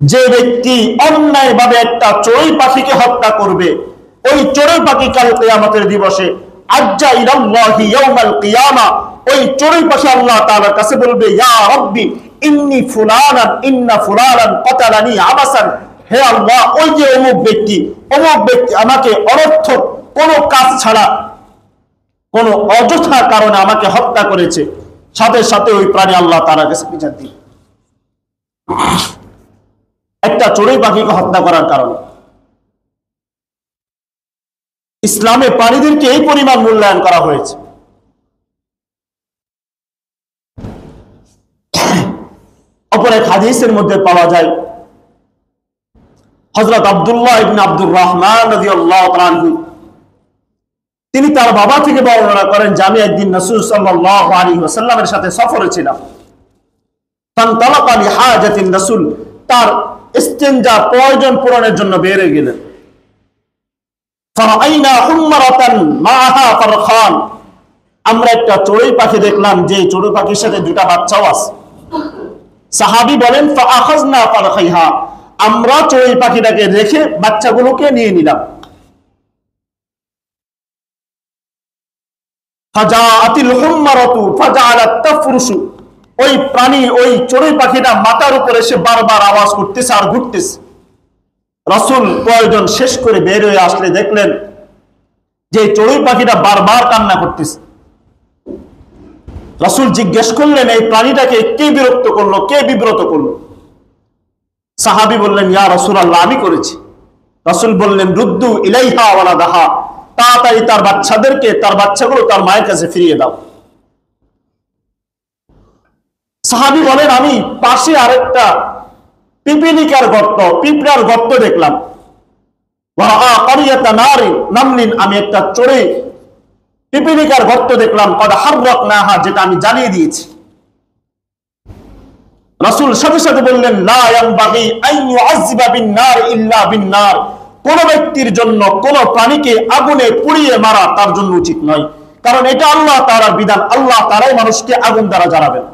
যে ব্যক্তি অন্যায়ভাবে একটা চড়ুই পাখিকে হত্যা করবে, ওই চড়ুই পাখি কাল কিয়ামতের দিবসে আজ্জা ইলাল্লাহি ইয়াউমাল কিয়ামা, ওই চড়ুই পাখি আল্লাহ তাআলার কাছে বলবে, ইয়া রাব্বি ইন্নী ইন্না ফুলানান কাতালানি আবাসান, হে আল্লাহ, ওই যে অমুক ব্যক্তি আমাকে অনর্থক কোনো কাজ ছাড়া কোন অযথা কারণে আমাকে হত্যা করেছে, সাথে সাথে ওই প্রাণী আল্লাহ তাআলার কাছে বিচার দিবে। একটা চড়ুই পাখিকে হত্যা করার কারণে। ইসলামে প্রাণীদেরকে এই পরিমাণ মূল্যায়ন করা হয়েছে। অপর এক হাদিসের মধ্যে পাওয়া যায়, হযরত আব্দুল্লাহ ইবনে আব্দুর রহমান রাদিয়াল্লাহু তাআলা আনহু তিনি তার বাবা থেকে বর্ণনা করেন যে আমি একদিন রাসূল সাল্লাল্লাহু আলাইহি ওয়াসাল্লামের সাথে সফরে ছিলাম। ফান্তালাকা লিহাজাতিন, রাসূল তার ইস্তিনজা প্রয়োজন পূরণের জন্য বের হয়ে গেলেন। ফারাআইনা হুমরাতান মাআহা ফারখান, আমরা একটা চড়ুই পাখি দেখলাম যে চড়ুই পাখির সাথে দুটা বাচ্চাও আছে। সাহাবী বলেন ফাআখাযনা ফারখাইহা, আমরা চড়ুই পাখিটাকে রেখে বাচ্চাগুলোকে নিয়ে নিলাম। ফাজাআতিল হুমরাতু ফাজআলাত তাফরুশু, ওই প্রাণী ওই চড়ুই পাখিটা মাথার উপরে এসে বারবার আওয়াজ করতেছে আর ঘুরতেছে। রাসূল প্রয়োজন শেষ করে বের হয়ে আসলে দেখলেন যে চড়ুই পাখিটা বারবার কান্না করতেছে। রাসূল জিজ্ঞেস করলেন এই প্রাণীটাকে কে বিরক্ত করলো, কে বিব্রত করলো? সাহাবী বললেন ইয়া রাসূলুল্লাহ, আমি করেছি। রাসূল বললেন রুদ্দু ইলাইহা ওয়ালাদাহা, তাড়াতাড়ি তার বাচ্চাদেরকে, তার বাচ্চাগুলো তার মায়ের কাছে ফিরিয়ে দাও। সাহাবী বলেন আমি পাশে আরেকটা পিপিলিকার গর্ত, পিঁপড়ার গর্ত দেখলাম। ওয়া কারিয়াতা নারিন নামলিন, আমি একটা চড়ুই পিপিলিকার গর্ত দেখলাম। কদ হাররাকনাহা, যেটা আমি জ্বালিয়ে দিয়েছি। রাসূল সাথে সাথে বললেন লা ইয়ানবাগি আন ইউআযযিবা বিন-নার ইল্লা বিন-নার, কোন ব্যক্তির জন্য কোন প্রাণীকে আগুনে পুড়িয়ে মারা তার জন্য উচিত নয়, কারণ এটা আল্লাহ তাআলার বিধান। আল্লাহ তাআলাই মানুষকে আগুন দ্বারা জ্বালাবেন।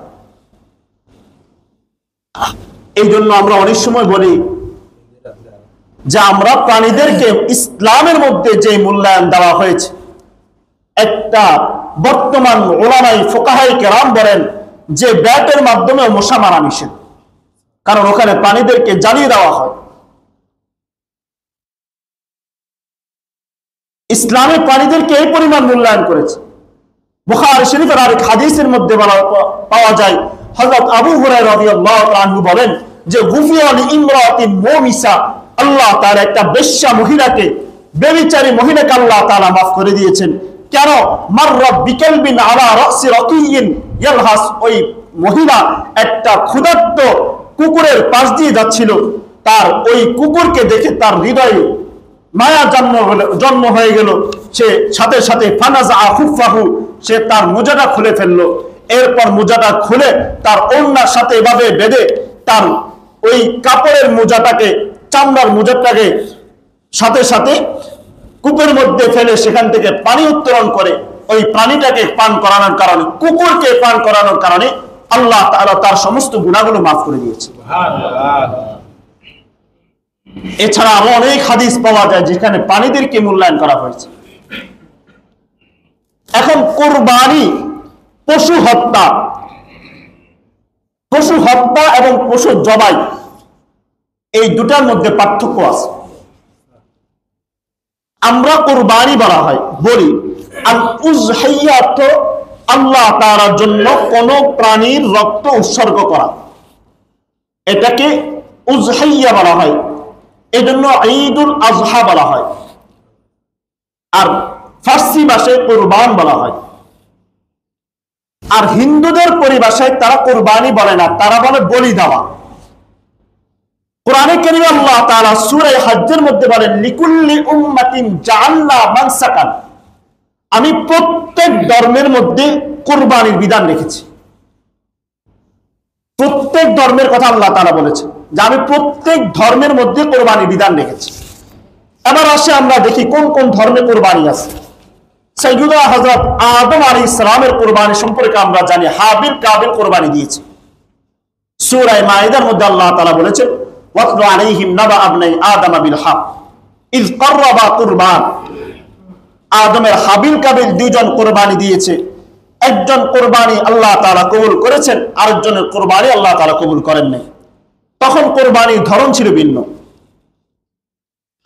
এই জন্য আমরা অনেক সময় বলি যে আমরা প্রাণীদেরকে ইসলামের মধ্যে যে মূল্যায়ন দেওয়া হয়েছে, একটা বর্তমান উলামায়ে ফুকাহায়ে কেরাম বলেন যে ব্যাটের মাধ্যমে মশা মারা নিষেধ, কারণ ওখানে প্রাণীদেরকে জ্বালিয়ে দেওয়া হয়। ইসলামে প্রাণীদেরকে এই পরিমাণ মূল্যায়ন করেছে। বুখারী শরীফের আরেক হাদিসের মধ্যে পাওয়া যায়, হযরত আবু হুরায়রা রাদিয়াল্লাহু তাআলা আনহু বলেন যে গুফিয়া লিইমরাতিন মুমিসা, আল্লাহ তাআলা একটা বেশ্যা মহিলাকে, ব্যভিচারী মহিলাকে আল্লাহ তাআলা মাফ করে দিয়েছেন। কেন? মাররা বিকালবিন আলা রাসি রাকিয়িন ইয়ালহাস, ওই মহিলা একটা ক্ষুধার্ত কুকুরের পাশ দিয়ে যাচ্ছিল, তার ওই কুকুরকে দেখে তার হৃদয়ে মায়া জন্ম হয়ে গেল। সে সাথে সাথে ফানাজা খুফাহু, সে তার মোজাটা খুলে ফেললো। এরপর মোজাটা খুলে তার ওড়নার সাথে এভাবে বেঁধে তার ওই কাপড়ের মোজাটাকে, চামড়ার মোজাটাকে সাথে সাথে কূপের মধ্যে ফেলে সেখান থেকে পানি উত্তোলন করে ওই প্রাণীটাকে পান করানোর কারণে, কুকুরকে পান করানোর কারণে আল্লাহ তাআলা তার সমস্ত গুনাহগুলো মাফ করে দিয়েছে। এছাড়া আরো অনেক হাদিস পাওয়া যায় যেখানে প্রাণীদেরকে মূল্যায়ন করা হয়েছে। এখন কুরবানি, পশু হত্যা এবং পশু জবাই, এই দুটার মধ্যে পার্থক্য আছে। আমরা কুরবানি বলি আর উযহিয়াত, আল্লাহ তাআলার জন্য কোন প্রাণীর রক্ত উৎসর্গ করা, এটাকে উযহিয়া বলা হয়। এই জন্য ঈদুল আযহা বলা হয়, আর ফার্সি ভাষায় কুরবান বলা হয়। আর হিন্দুদের পরিভাষায় তারা কুরবানি বলে না, তারা বলে বলি দেওয়া। কোরআনে কারীমে আল্লাহ তাআলা সূরা হজ্জের মধ্যে বলেন লিকুল্লি উম্মাতিন জাআলনা মানসাকান, আমি প্রত্যেক ধর্মের মধ্যে কুরবানির বিধান রেখেছি। প্রত্যেক ধর্মের কথা আল্লাহ তাআলা বলেছে যে আমি প্রত্যেক ধর্মের মধ্যে কুরবানির বিধান রেখেছি। এবার আসে আমরা দেখি কোন কোন ধর্মে কুরবানি আছে। সাইয়্যিদুনা হযরত আদম আলাইহিস সালামের কুরবানি সম্পর্কে আমরা জানি, হাবিল কাবিল কুরবানি দিয়েছে। সূরা মাইদার মধ্যে আল্লাহ তাআলা বলেছেন ওয়াতলু আলাইহিম নাবা আবনাই আদম বিল হক ইয ক্বাররাবা কুরবান, আদমের হাবিল কাবিল দুইজন কুরবানি দিয়েছে। একজন কুরবানি আল্লাহ তাআলা কবুল করেছেন, আরেকজনের কুরবানি আল্লাহ তাআলা কবুল করেন নাই। তখন কুরবানির ধরন ছিল ভিন্ন।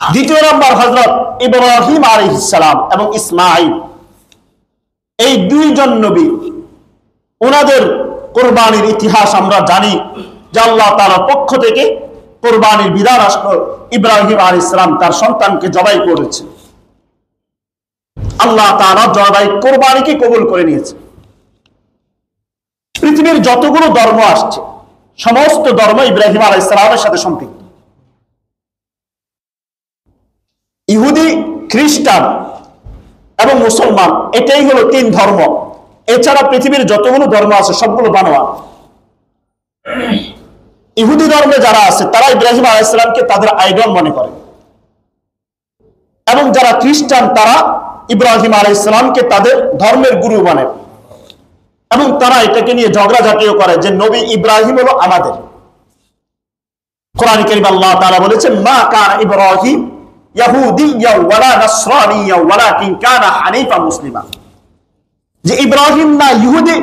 দ্বিতীয় নম্বর হযরত ইব্রাহিম আলাইহিস সালাম এবং ইসমাঈল, এই দুইজন নবী, ওনাদের কোরবানির ইতিহাস আমরা জানি যে আল্লাহ তাআলার পক্ষ থেকে কোরবানির বিধান আসলো। ইব্রাহিম আলাইহিস সালাম তার সন্তানকে জবাই করেছে, আল্লাহ তাআলা জবাই কোরবানিকে কবুল করে নিয়েছে। পৃথিবীর যতগুলো ধর্ম আসছে সমস্ত ধর্ম ইব্রাহিম আলাইহিস সালামের সাথে সম্পৃক্ত। ইহুদি, খ্রিস্টান এবং মুসলমান, এটাই হলো তিন ধর্ম। এছাড়া পৃথিবীর যতগুলো ধর্ম আছে সবগুলো বানোয়া। ইহুদি ধর্মে যারা আছে তারা ইব্রাহিম আলাইহিস সালামকে তাদের আইডল মনে করে, এবং যারা খ্রিস্টান তারা ইব্রাহিম আলাইহিস সালামকে তাদের ধর্মের গুরু মানে, এবং তারা এটাকে নিয়ে ঝগড়াঝাটিও করে যে নবী ইব্রাহিম হলো আমাদের। কোরআনে কারীমে আল্লাহ তাআলা বলেছেন, মা কানা ইব্রাহিম ইয়াহুদিয়্যা ওয়ালা নাসরানিয়্যা ওয়ালাকিন কানা হানিফা মুসলিমা। যে ইব্রাহিম না ইহুদি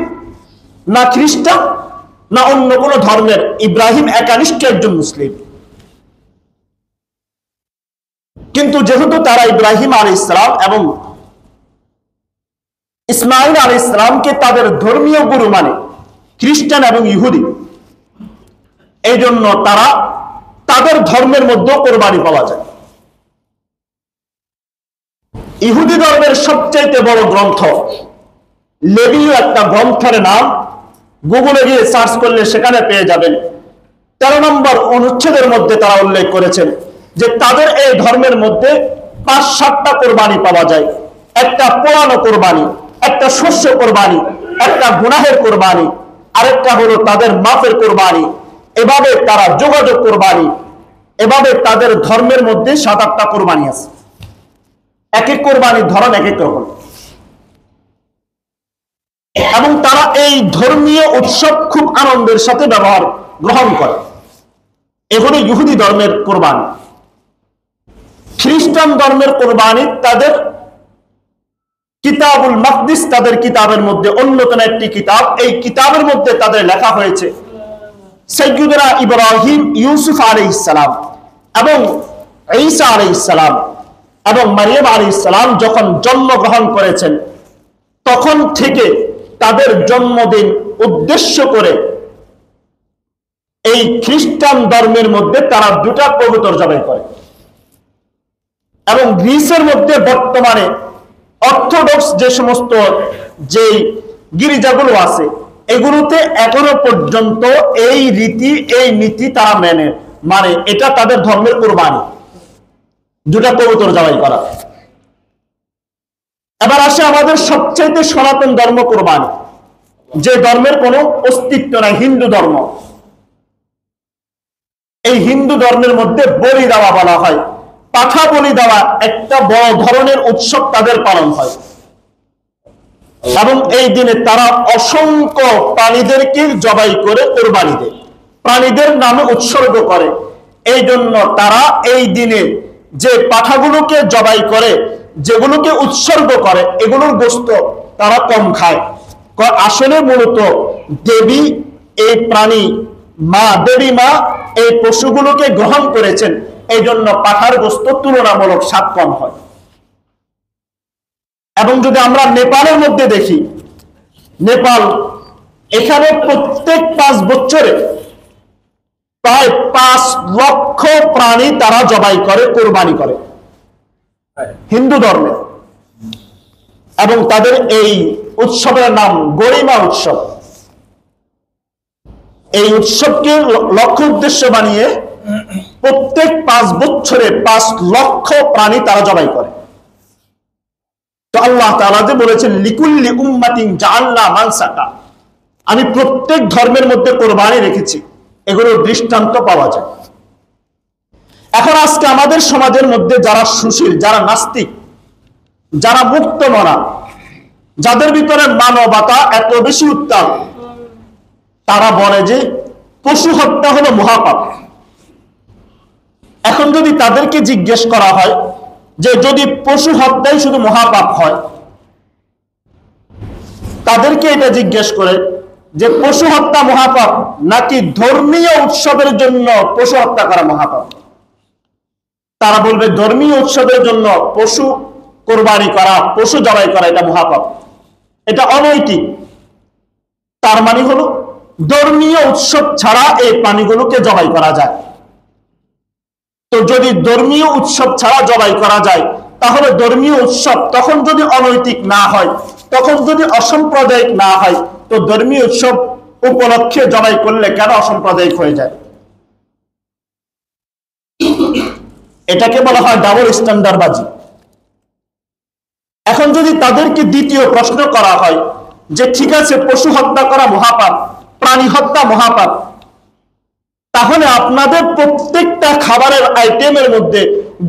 না খ্রিস্টান না অন্য কোন ধর্মের, ইব্রাহিম একনিষ্ঠ একজন মুসলিম। কিন্তু যেহেতু তারা ইব্রাহিম আলাইহিস সালাম এবং ইসমাঈল আলাইহিস সালামকে তাদের ধর্মীয় গুরু মানে, খ্রিস্টান এবং ইহুদি, এই জন্য তারা তাদের ধর্মের মধ্যে কোরবানি পাওয়া যায়। ইহুদি ধর্মের সবচাইতে বড় গ্রন্থ লেবীয় একটা গ্রন্থের নাম গুগলে গিয়ে সার্চ করলে সেখানে পেয়ে যাবেন। 13 নম্বর অনুচ্ছেদের মধ্যে তারা উল্লেখ করেছেন যে তাদের এই ধর্মের মধ্যে 5-7টা কোরবানি পাওয়া যায়। একটা পোড়ানো কোরবানি, একটা শস্য কোরবানি, একটা গুনাহের কোরবানি, আরেকটা হলো তাদের মাফের কোরবানি। এভাবে তারা যোগাযোগ কোরবানি, এভাবে তাদের ধর্মের মধ্যে 7-8টা কোরবানি আছে। এক এক কোরবানির ধরন এক এক রকম, এবং তারা এই ধর্মীয় উৎসব খুব আনন্দের সাথে গ্রহণ করে। এগুলো ইহুদি ধর্মের কোরবানি। খ্রিস্টান ধর্মের কোরবানি তাদের কিতাবুল মাকদিস, তাদের কিতাবের মধ্যে অন্যতম একটি কিতাব। এই কিতাবের মধ্যে তাদের লেখা হয়েছে সাইয়্যিদুনা ইব্রাহিম, ইউসুফ আলাইহিস সালাম এবং ঈসা আলাইহিস সালাম এবং মারিয়াম আলাইহিস সালাম যখন জন্মগ্রহণ করেছেন তখন থেকে তাদের জন্মদিন উদ্দেশ্য করে এই খ্রিস্টান ধর্মের মধ্যে তারা 2টা কবুতর জবাই করে। এবং গ্রিসের মধ্যে বর্তমানে অর্থোডক্স যে সমস্ত যে গির্জাগুলো আছে এগুলোতে এখনো পর্যন্ত এই রীতি, এই নীতি তারা মানে এটা তাদের ধর্মের কোরবানি, 2টা কবুতর জবাই করা। এবার আসে আমাদের সবচেয়ে সনাতন ধর্ম কোরবানি, যে ধর্মের কোনো অস্তিত্ব নাই, হিন্দু ধর্ম। এই হিন্দু ধর্মের মধ্যে বলি দেওয়া বলা হয়, পাঠা বলি দেওয়া একটা বড় ধরনের উৎসব তাদের পালন হয়। এবং এই দিনে তারা অসংখ্য প্রাণীদেরকে জবাই করে কোরবানি দেয়, প্রাণীদের নামে উৎসর্গ করে। এই জন্য তারা এই দিনে যে পাঠাগুলোকে জবাই করে, যেগুলোকে উৎসর্গ করে, এগুলোর গোশত তারা কম খায়। আসলে মূলত দেবী এই প্রাণী মা, দেবী মা এই পশুগুলোকে গ্রহণ করেছেন, এই জন্য পাঠার গোশত তুলনামূলক স্বাদ কম হয়। এবং যদি আমরা নেপালের মধ্যে দেখি, নেপাল এখানে প্রত্যেক 5 বছরে প্রায় 5 লক্ষ প্রাণী তারা জবাই করে, কোরবানি করে হিন্দু ধর্মে। এবং তাদের এই উৎসবের নাম গরিমা উৎসব। এই উৎসবকে লক্ষ্য উদ্দেশ্য বানিয়ে প্রত্যেক 5 বছরে 5 লক্ষ প্রাণী তারা জবাই করে। তো আল্লাহ তাআলা যে বলেছেন লিকুল্লি উম্মাতিন জাআলনা মানসাকা, আমি প্রত্যেক ধর্মের মধ্যে কোরবানি রেখেছি, এগুলোর দৃষ্টান্ত পাওয়া যায়। এখন আজকে আমাদের সমাজের মধ্যে যারা সুশীল, যারা নাস্তিক, যারা মুক্ত মনা, যাদের ভিতরে মানবতা এত বেশি উত্তাপ, তারা বলে যে পশু হত্যা হলো মহাপাপ। এখন যদি তাদেরকে জিজ্ঞেস করা হয় যে যদি পশু হত্যাই শুধু মহাপাপ হয়, তাদেরকে এটা জিজ্ঞেস করে যে পশু হত্যা মহাপাপ নাকি ধর্মীয় উৎসবের জন্য পশু হত্যা করা মহাপাপ, তারা বলবে ধর্মীয় উৎসবের জন্য পশু কোরবানি করা, পশু জবাই করা এটা মহাপাপ। এটা অনৈতিক। তার মানে হলো ধর্মীয় উৎসব ছাড়া এই প্রাণীগুলোকে জবাই করা যায়। তো যদি ধর্মীয় উৎসব ছাড়া জবাই করা যায়, তাহলে ধর্মীয় উৎসব তখন যদি অনৈতিক না হয়, তখন যদি অসাম্প্রদায়িক না হয়, তো ধর্মীয় উৎসব উপলক্ষে জবাই করলে কেন অসাম্প্রদায়িক হয়ে যায়? এটাকে বলা হয় ডাবল স্ট্যান্ডার্ডবাজি। এখন যদি তাদেরকে দ্বিতীয় প্রশ্ন করা হয় যে ঠিক আছে, পশু হত্যা করা মহাপাপ, প্রাণী হত্যা মহাপাপ, তাহলে আপনাদের প্রত্যেকটা খাবারের আইটেমের মধ্যে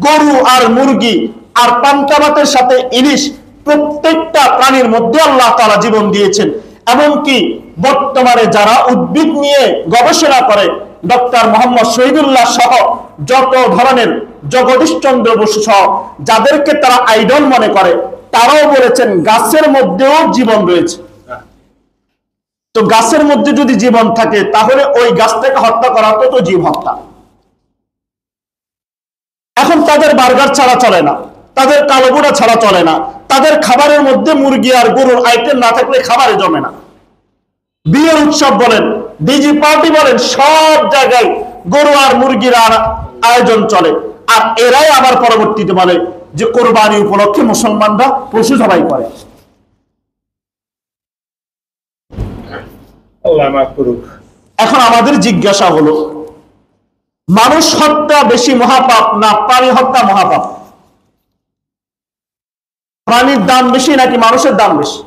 গরু আর মুরগি আর পান্তা ভাতের সাথে ইলিশ, প্রত্যেকটা প্রাণীর মধ্যে আল্লাহ তাআলা জীবন দিয়েছেন। এমনকি বর্তমানে যারা উদ্ভিদ নিয়ে গবেষণা করে, ডক্টর মোহাম্মদ শহীদুল্লাহ সহ যত ধরনের, জগদীশচন্দ্র বসু সহ যাদেরকে তারা আইডল মনে করে, তারাও বলেছেন গাছের মধ্যেও জীবন রয়েছে। তো গাছের মধ্যে যদি জীবন থাকে, তাহলে ওই গাছটাকে হত্যা করা তো জীব হত্যা। এখন তাদের বার্গার ছাড়া চলে না, তাদের কালো গুঁড়া ছাড়া চলে না, তাদের খাবারের মধ্যে মুরগি আর গরুর আইটেম না থাকলে খাবারে জমে না। বিয়ের উৎসব বলেন, ডিজি পার্টি বলেন, সব জায়গায় গরু আর মুরগির আয়োজন চলে। আর এরাই আবার পরবর্তীতে বলে যে কোরবানি উপলক্ষে মুসলমানরা পশু জবাই করে। এখন আমাদের জিজ্ঞাসা হলো, মানুষ হত্যা বেশি মহাপাপ না প্রাণী হত্যা মহাপাপ? প্রাণীর দাম বেশি নাকি মানুষের দাম বেশি?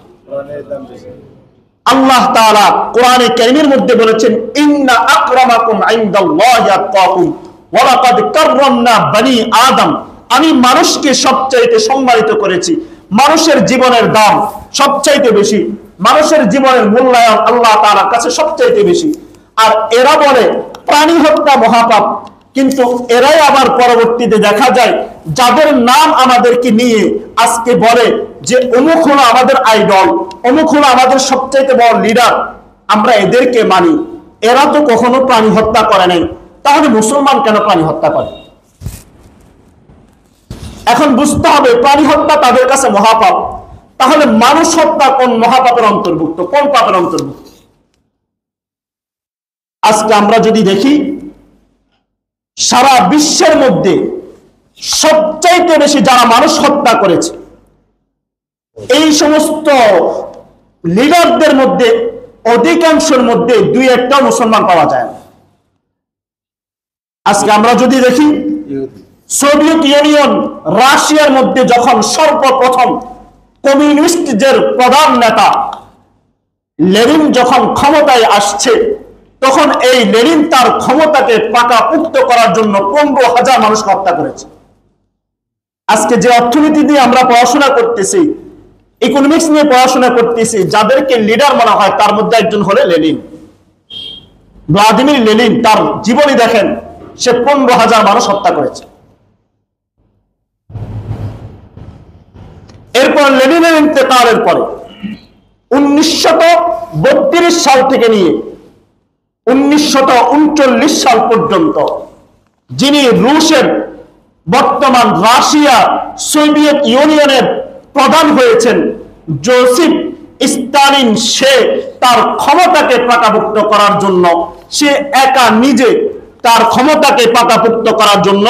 আল্লাহ তাআলা কোরআনে কারীমের মধ্যে বলেছেন, ইন্না আকরামাকুম ইনদাল্লাহি আতকাকুম ওয়া লাকাদ কাররামনা বনি আদম। আমি মানুষকে সবচাইতে সম্মানিত করেছি। মানুষের জীবনের দাম সবচাইতে বেশি, মানুষের জীবনের মূল্যায়ন আল্লাহ তাআলার কাছে সবচাইতে বেশি। আর এরা বলে প্রাণী হত্যা মহাপাপ, কিন্তু এরাই আবার পরবর্তীতে দেখা যায় যাদের নাম আমাদেরকে নিয়ে আজকে বলে যে অমুক হলো আমাদের আইডল, অমুক হলো আমাদের সবচাইতে বড় লিডার, আমরা এদেরকে মানি। এরা তো কখনো প্রাণী হত্যা করে নাই, তাহলে মুসলমান কেন প্রাণী হত্যা করে? এখন বুঝতে হবে প্রাণী হত্যা তাদের কাছে মহাপাপ, তাহলে মানুষ হত্যা কোন মহাপাপের অন্তর্ভুক্ত, কোন পাপের অন্তর্ভুক্ত? আজকে আমরা যদি দেখি, সারা বিশ্বের মধ্যে সবচাইতে বেশি যারা মানুষ হত্যা করেছে, এই সমস্ত লিডারদের মধ্যে অধিকাংশের মধ্যে দুই একটা মুসলমান পাওয়া যায় না। আজকে আমরা যদি দেখি, সোভিয়েত ইউনিয়ন রাশিয়ার মধ্যে যখন সর্বপ্রথম কমিউনিস্টদের প্রধান নেতা লেনিন যখন ক্ষমতায় আসছে, তখন এই লেনিন তার ক্ষমতাকে পাকাপোক্ত করার জন্য 15,000 মানুষ হত্যা করেছে। আজকে যে অর্থনীতি নিয়ে আমরা পড়াশোনা করতেছি, ইকোনমিক্স নিয়ে পড়াশোনা করতেছি, যাদেরকে লিডার মনে হয় তার মধ্যে একজন হলে লেনিন, ভ্লাদিমির লেনিন। তার জীবনী দেখেন, সে 15,000 মানুষ হত্যা করেছে। এরপর লেনিনের ইন্তেকালের পরে 1932 সাল থেকে নিয়ে 1939 সাল পর্যন্ত যিনি রুশের, বর্তমান রাশিয়া, সোভিয়েত ইউনিয়নের প্রধান হয়েছেন, জোসেফ স্টালিন, সে তার ক্ষমতাকে পাকাপোক্ত করার জন্য, সে একা নিজে তার ক্ষমতাকে পাকাপোক্ত করার জন্য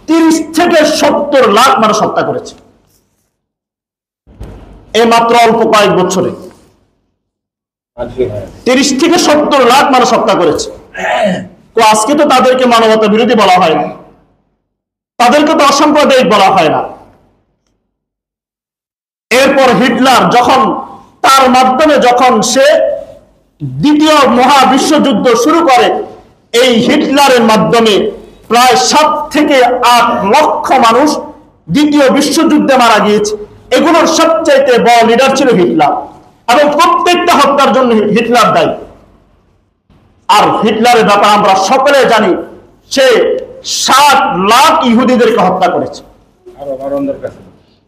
30 থেকে 70 লাখ মানুষ হত্যা করেছে এই মাত্র অল্প কয়েক বছরে। 30 থেকে 70 লাখ মানুষ হত্যা করেছে। তো আজকে তো তাদেরকে মানবতা বিরোধী বলা হয় না, তাদেরকে তো অসাম্প্রদায়িক বলা হয় না। এরপর হিটলার যখন, তার মাধ্যমে যখন সে দ্বিতীয় মহাবিশ্বযুদ্ধ শুরু করে, এই হিটলারের মাধ্যমে প্রায় 7 থেকে 8 লক্ষ মানুষ দ্বিতীয় বিশ্বযুদ্ধে মারা গিয়েছে। এগুলোর সবচাইতে বড় লিডার ছিল হিটলার, এবং প্রত্যেকটা হত্যার জন্য হিটলার দায়ী। আর হিটলারের ব্যাপারে আমরা সকলে জানি, সে 60 লাখ ইহুদিদেরকে হত্যা করেছে।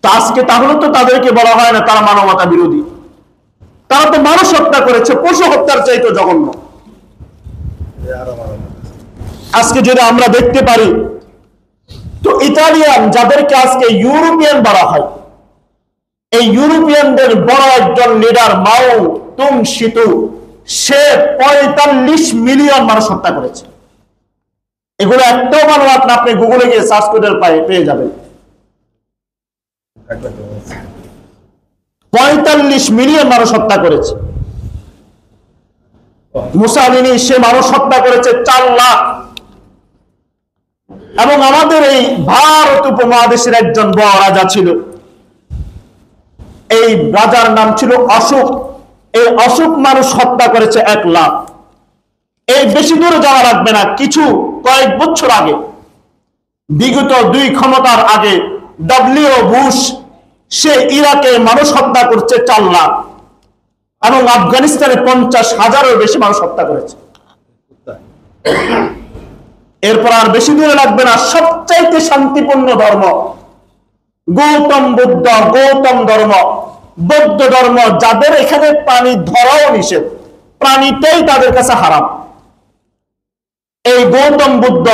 তো আজকে তাহলে তো তাদেরকে বলা হয় না তারা মানবতা বিরোধী, তারা তো মানুষ হত্যা করেছে, পশু হত্যার চাইতে জঘন্য। আজকে যদি আমরা দেখতে পারি, তো ইতালিয়ান, যাদেরকে আজকে ইউরোপিয়ান বলা হয়, এই ইউরোপিয়ানদের বড় একজন লিডার মাও তুং সিতু, সে 45 মিলিয়ন মানুষ হত্যা করেছে। এগুলো একটাও মামলা আপনি গুগলে গিয়ে সার্চ করে পেয়ে যাবেন। 45 মিলিয়ন মানুষ হত্যা করেছে। মুসালিনী, সে মানুষ হত্যা করেছে 4 লাখ। এবং আমাদের এই ভারত উপমহাদেশের একজন বড় রাজা ছিল, এই রাজার নাম ছিল অশোক। এই অশোক মানুষ হত্যা করেছে 1 লাখ। এই বেশি দূরে যাওয়া লাগবে না, কিছু কয়েক বছর আগে, বিগত 2 ক্ষমতার আগে ডব্লিউ বুশ, সে ইরাকে মানুষ হত্যা করছে 4 লাখ এবং আফগানিস্তানে 50,000-এর বেশি মানুষ হত্যা করেছে। এরপর আর বেশি দূরে লাগবে না, সবচাইতে শান্তিপূর্ণ ধর্ম গৌতম বুদ্ধ, গৌতম ধর্ম, বৌদ্ধ ধর্ম, যাদের এখানে প্রাণী ধরাও নিষেধ, প্রাণীতেই তাদের কাছে হারাম। এই গৌতম বুদ্ধ,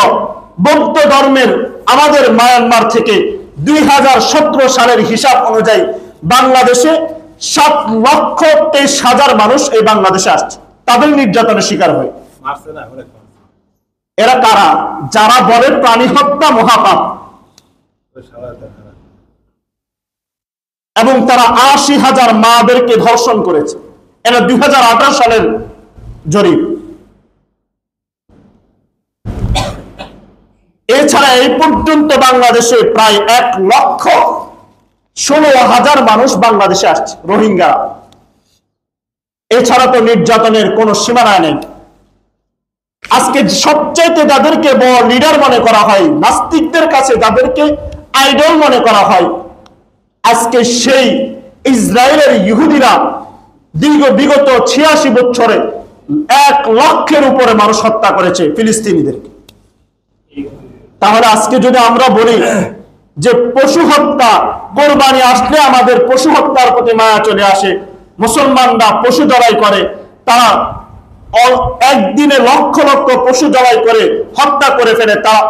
বৌদ্ধ ধর্মের আমাদের মায়ানমার থেকে 2017 সালের হিসাব অনুযায়ী বাংলাদেশে 7,23,000 মানুষ এই বাংলাদেশে আসছে, তাদের নির্যাতনের শিকার হয়। এরা কারা? যারা বলে প্রাণী হত্যা মহাপাপ, এবং তারা 80,000 মাদেরকে ধর্ষণ করেছে। এটা 2018 সালের জরিপ। এছাড়া এই পর্যন্ত বাংলাদেশে প্রায় 1,16,000 মানুষ বাংলাদেশে আসছে, রোহিঙ্গা। এছাড়া তো নির্যাতনের কোনো সীমানা নেই। আজকে সবচাইতে যাদেরকে বড় লিডার মনে করা হয়, নাস্তিকদের কাছে যাদেরকে আইডল মনে করা হয়, আজকে সেই ইসরায়েলের ইহুদিরা বিগত 86 বছরে 1 লক্ষের উপরে মানুষ হত্যা করেছে ফিলিস্তিনিদেরকে। তাহলে আজকে যদি আমরা বলি যে পশু হত্যা, কোরবানি আসলে আমাদের পশু হত্যার প্রতি মায়া চলে আসে, মুসলমানরা পশু জবাই করে, তারা একদিনে লক্ষ লক্ষ পশু জবাই করে হত্যা করে ফেলে, তারা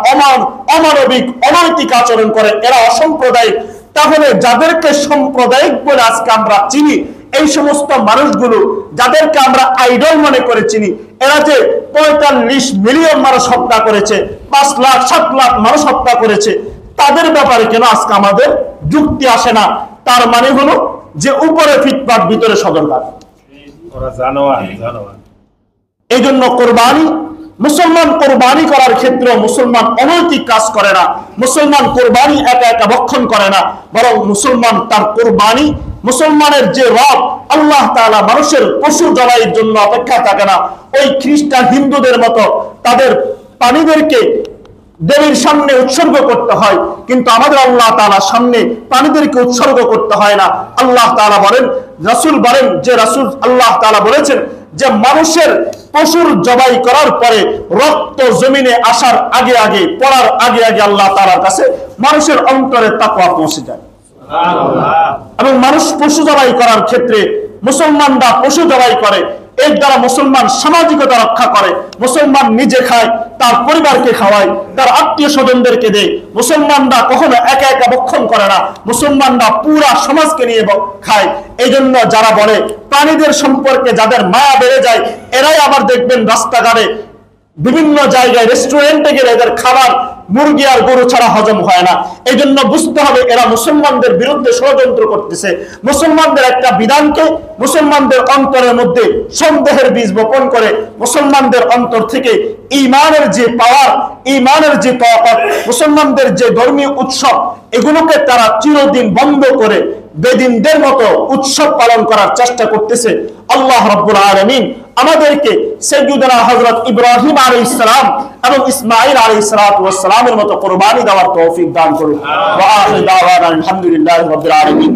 অমানবিক অনৈতিক আচরণ করে, এরা অসাম্প্রদায়িক। তাহলে যাদেরকে সাম্প্রদায়িক বলে আজকে আমরা চিনি, এই সমস্ত মানুষগুলো যাদেরকে আমরা আইডল মনে করে চিনি, এরা যে 45 মিলিয়ন মানুষ হত্যা করেছে, 5 লাখ 7 লাখ মানুষ হত্যা করেছে, তাদের ব্যাপারে কেন আজকে আমাদের যুক্তি আসে না? তার মানে হলো যে উপরে ফিটপাট, ভিতরে সদরঘাট। এই জন্য কোরবানি, মুসলমান কোরবানি করার ক্ষেত্রে মুসলমান অনৈতিক কাজ করে না। মুসলমান কোরবানি একা একা ভক্ষণ করে না, বরং মুসলমান তার কোরবানি, মুসলমানের যে রব আল্লাহ তাআলা মানুষের পশু জবাইয়ের জন্য অপেক্ষা থাকে না। ওই খ্রিস্টান হিন্দুদের মতো তাদের প্রাণীদেরকে দেবীর সামনে উৎসর্গ করতে হয়, কিন্তু আমাদের আল্লাহ তাআলার সামনে প্রাণীদেরকে উৎসর্গ করতে হয় না। আল্লাহ তাআলা বলেন, রাসূল বলেন, যে রাসূল আল্লাহ তাআলা বলেছেন যে মানুষের পশুর জবাই করার পরে রক্ত জমিনে আসার আগে আগে, পড়ার আগে আগে আল্লাহ তাআলার কাছে মানুষের অন্তরে তাকওয়া পৌঁছে যায়। এবং মানুষ পশু জবাই করার ক্ষেত্রে, মুসলমানরা পশু জবাই করে, এর দ্বারা মুসলমান সামাজিকতা রক্ষা করে। মুসলমান নিজে খায়, তার পরিবারকে খাওয়ায়, তার আত্মীয় স্বজনদেরকে দেয়। মুসলমানরা কখনো একা একা ভক্ষণ করে না, মুসলমানরা পুরা সমাজকে নিয়ে খায়। এই জন্য যারা বলে প্রাণীদের সম্পর্কে যাদের মায়া বেড়ে যায়, এরাই আবার দেখবেন রাস্তাঘাটে বিভিন্ন জায়গায় রেস্টুরেন্টে গেলে এদের খাবার মুরগি আর গরু ছাড়া হজম হয় না। এই জন্য বুঝতে হবে এরা মুসলমানদের বিরুদ্ধে ষড়যন্ত্র করতেছে। মুসলমানদের একটা বিধানকে মুসলমানদের অন্তরের মধ্যে সন্দেহের বীজ বপন করে, মুসলমানদের অন্তর থেকে ঈমানের যে পাওয়ার, ঈমানের যে তাকাত, মুসলমানদের যে ধর্মীয় উৎসব, এগুলোকে তারা চিরদিন বন্ধ করে বেদিনদের মতো উৎসব পালন করার চেষ্টা করতেছে। আল্লাহ রাব্বুল আলামিন আমাদেরকে সাইয়্যিদুনা হযরত ইব্রাহিম আলাইহিস সালাম এবং ইসমাঈল আলাইহিস সালামের মতো কুরবানি দেওয়ার তৌফিক দান করুন। ওয়া আখিরু দাওয়ানা আলহামদুলিল্লাহি রাব্বিল আলামিন।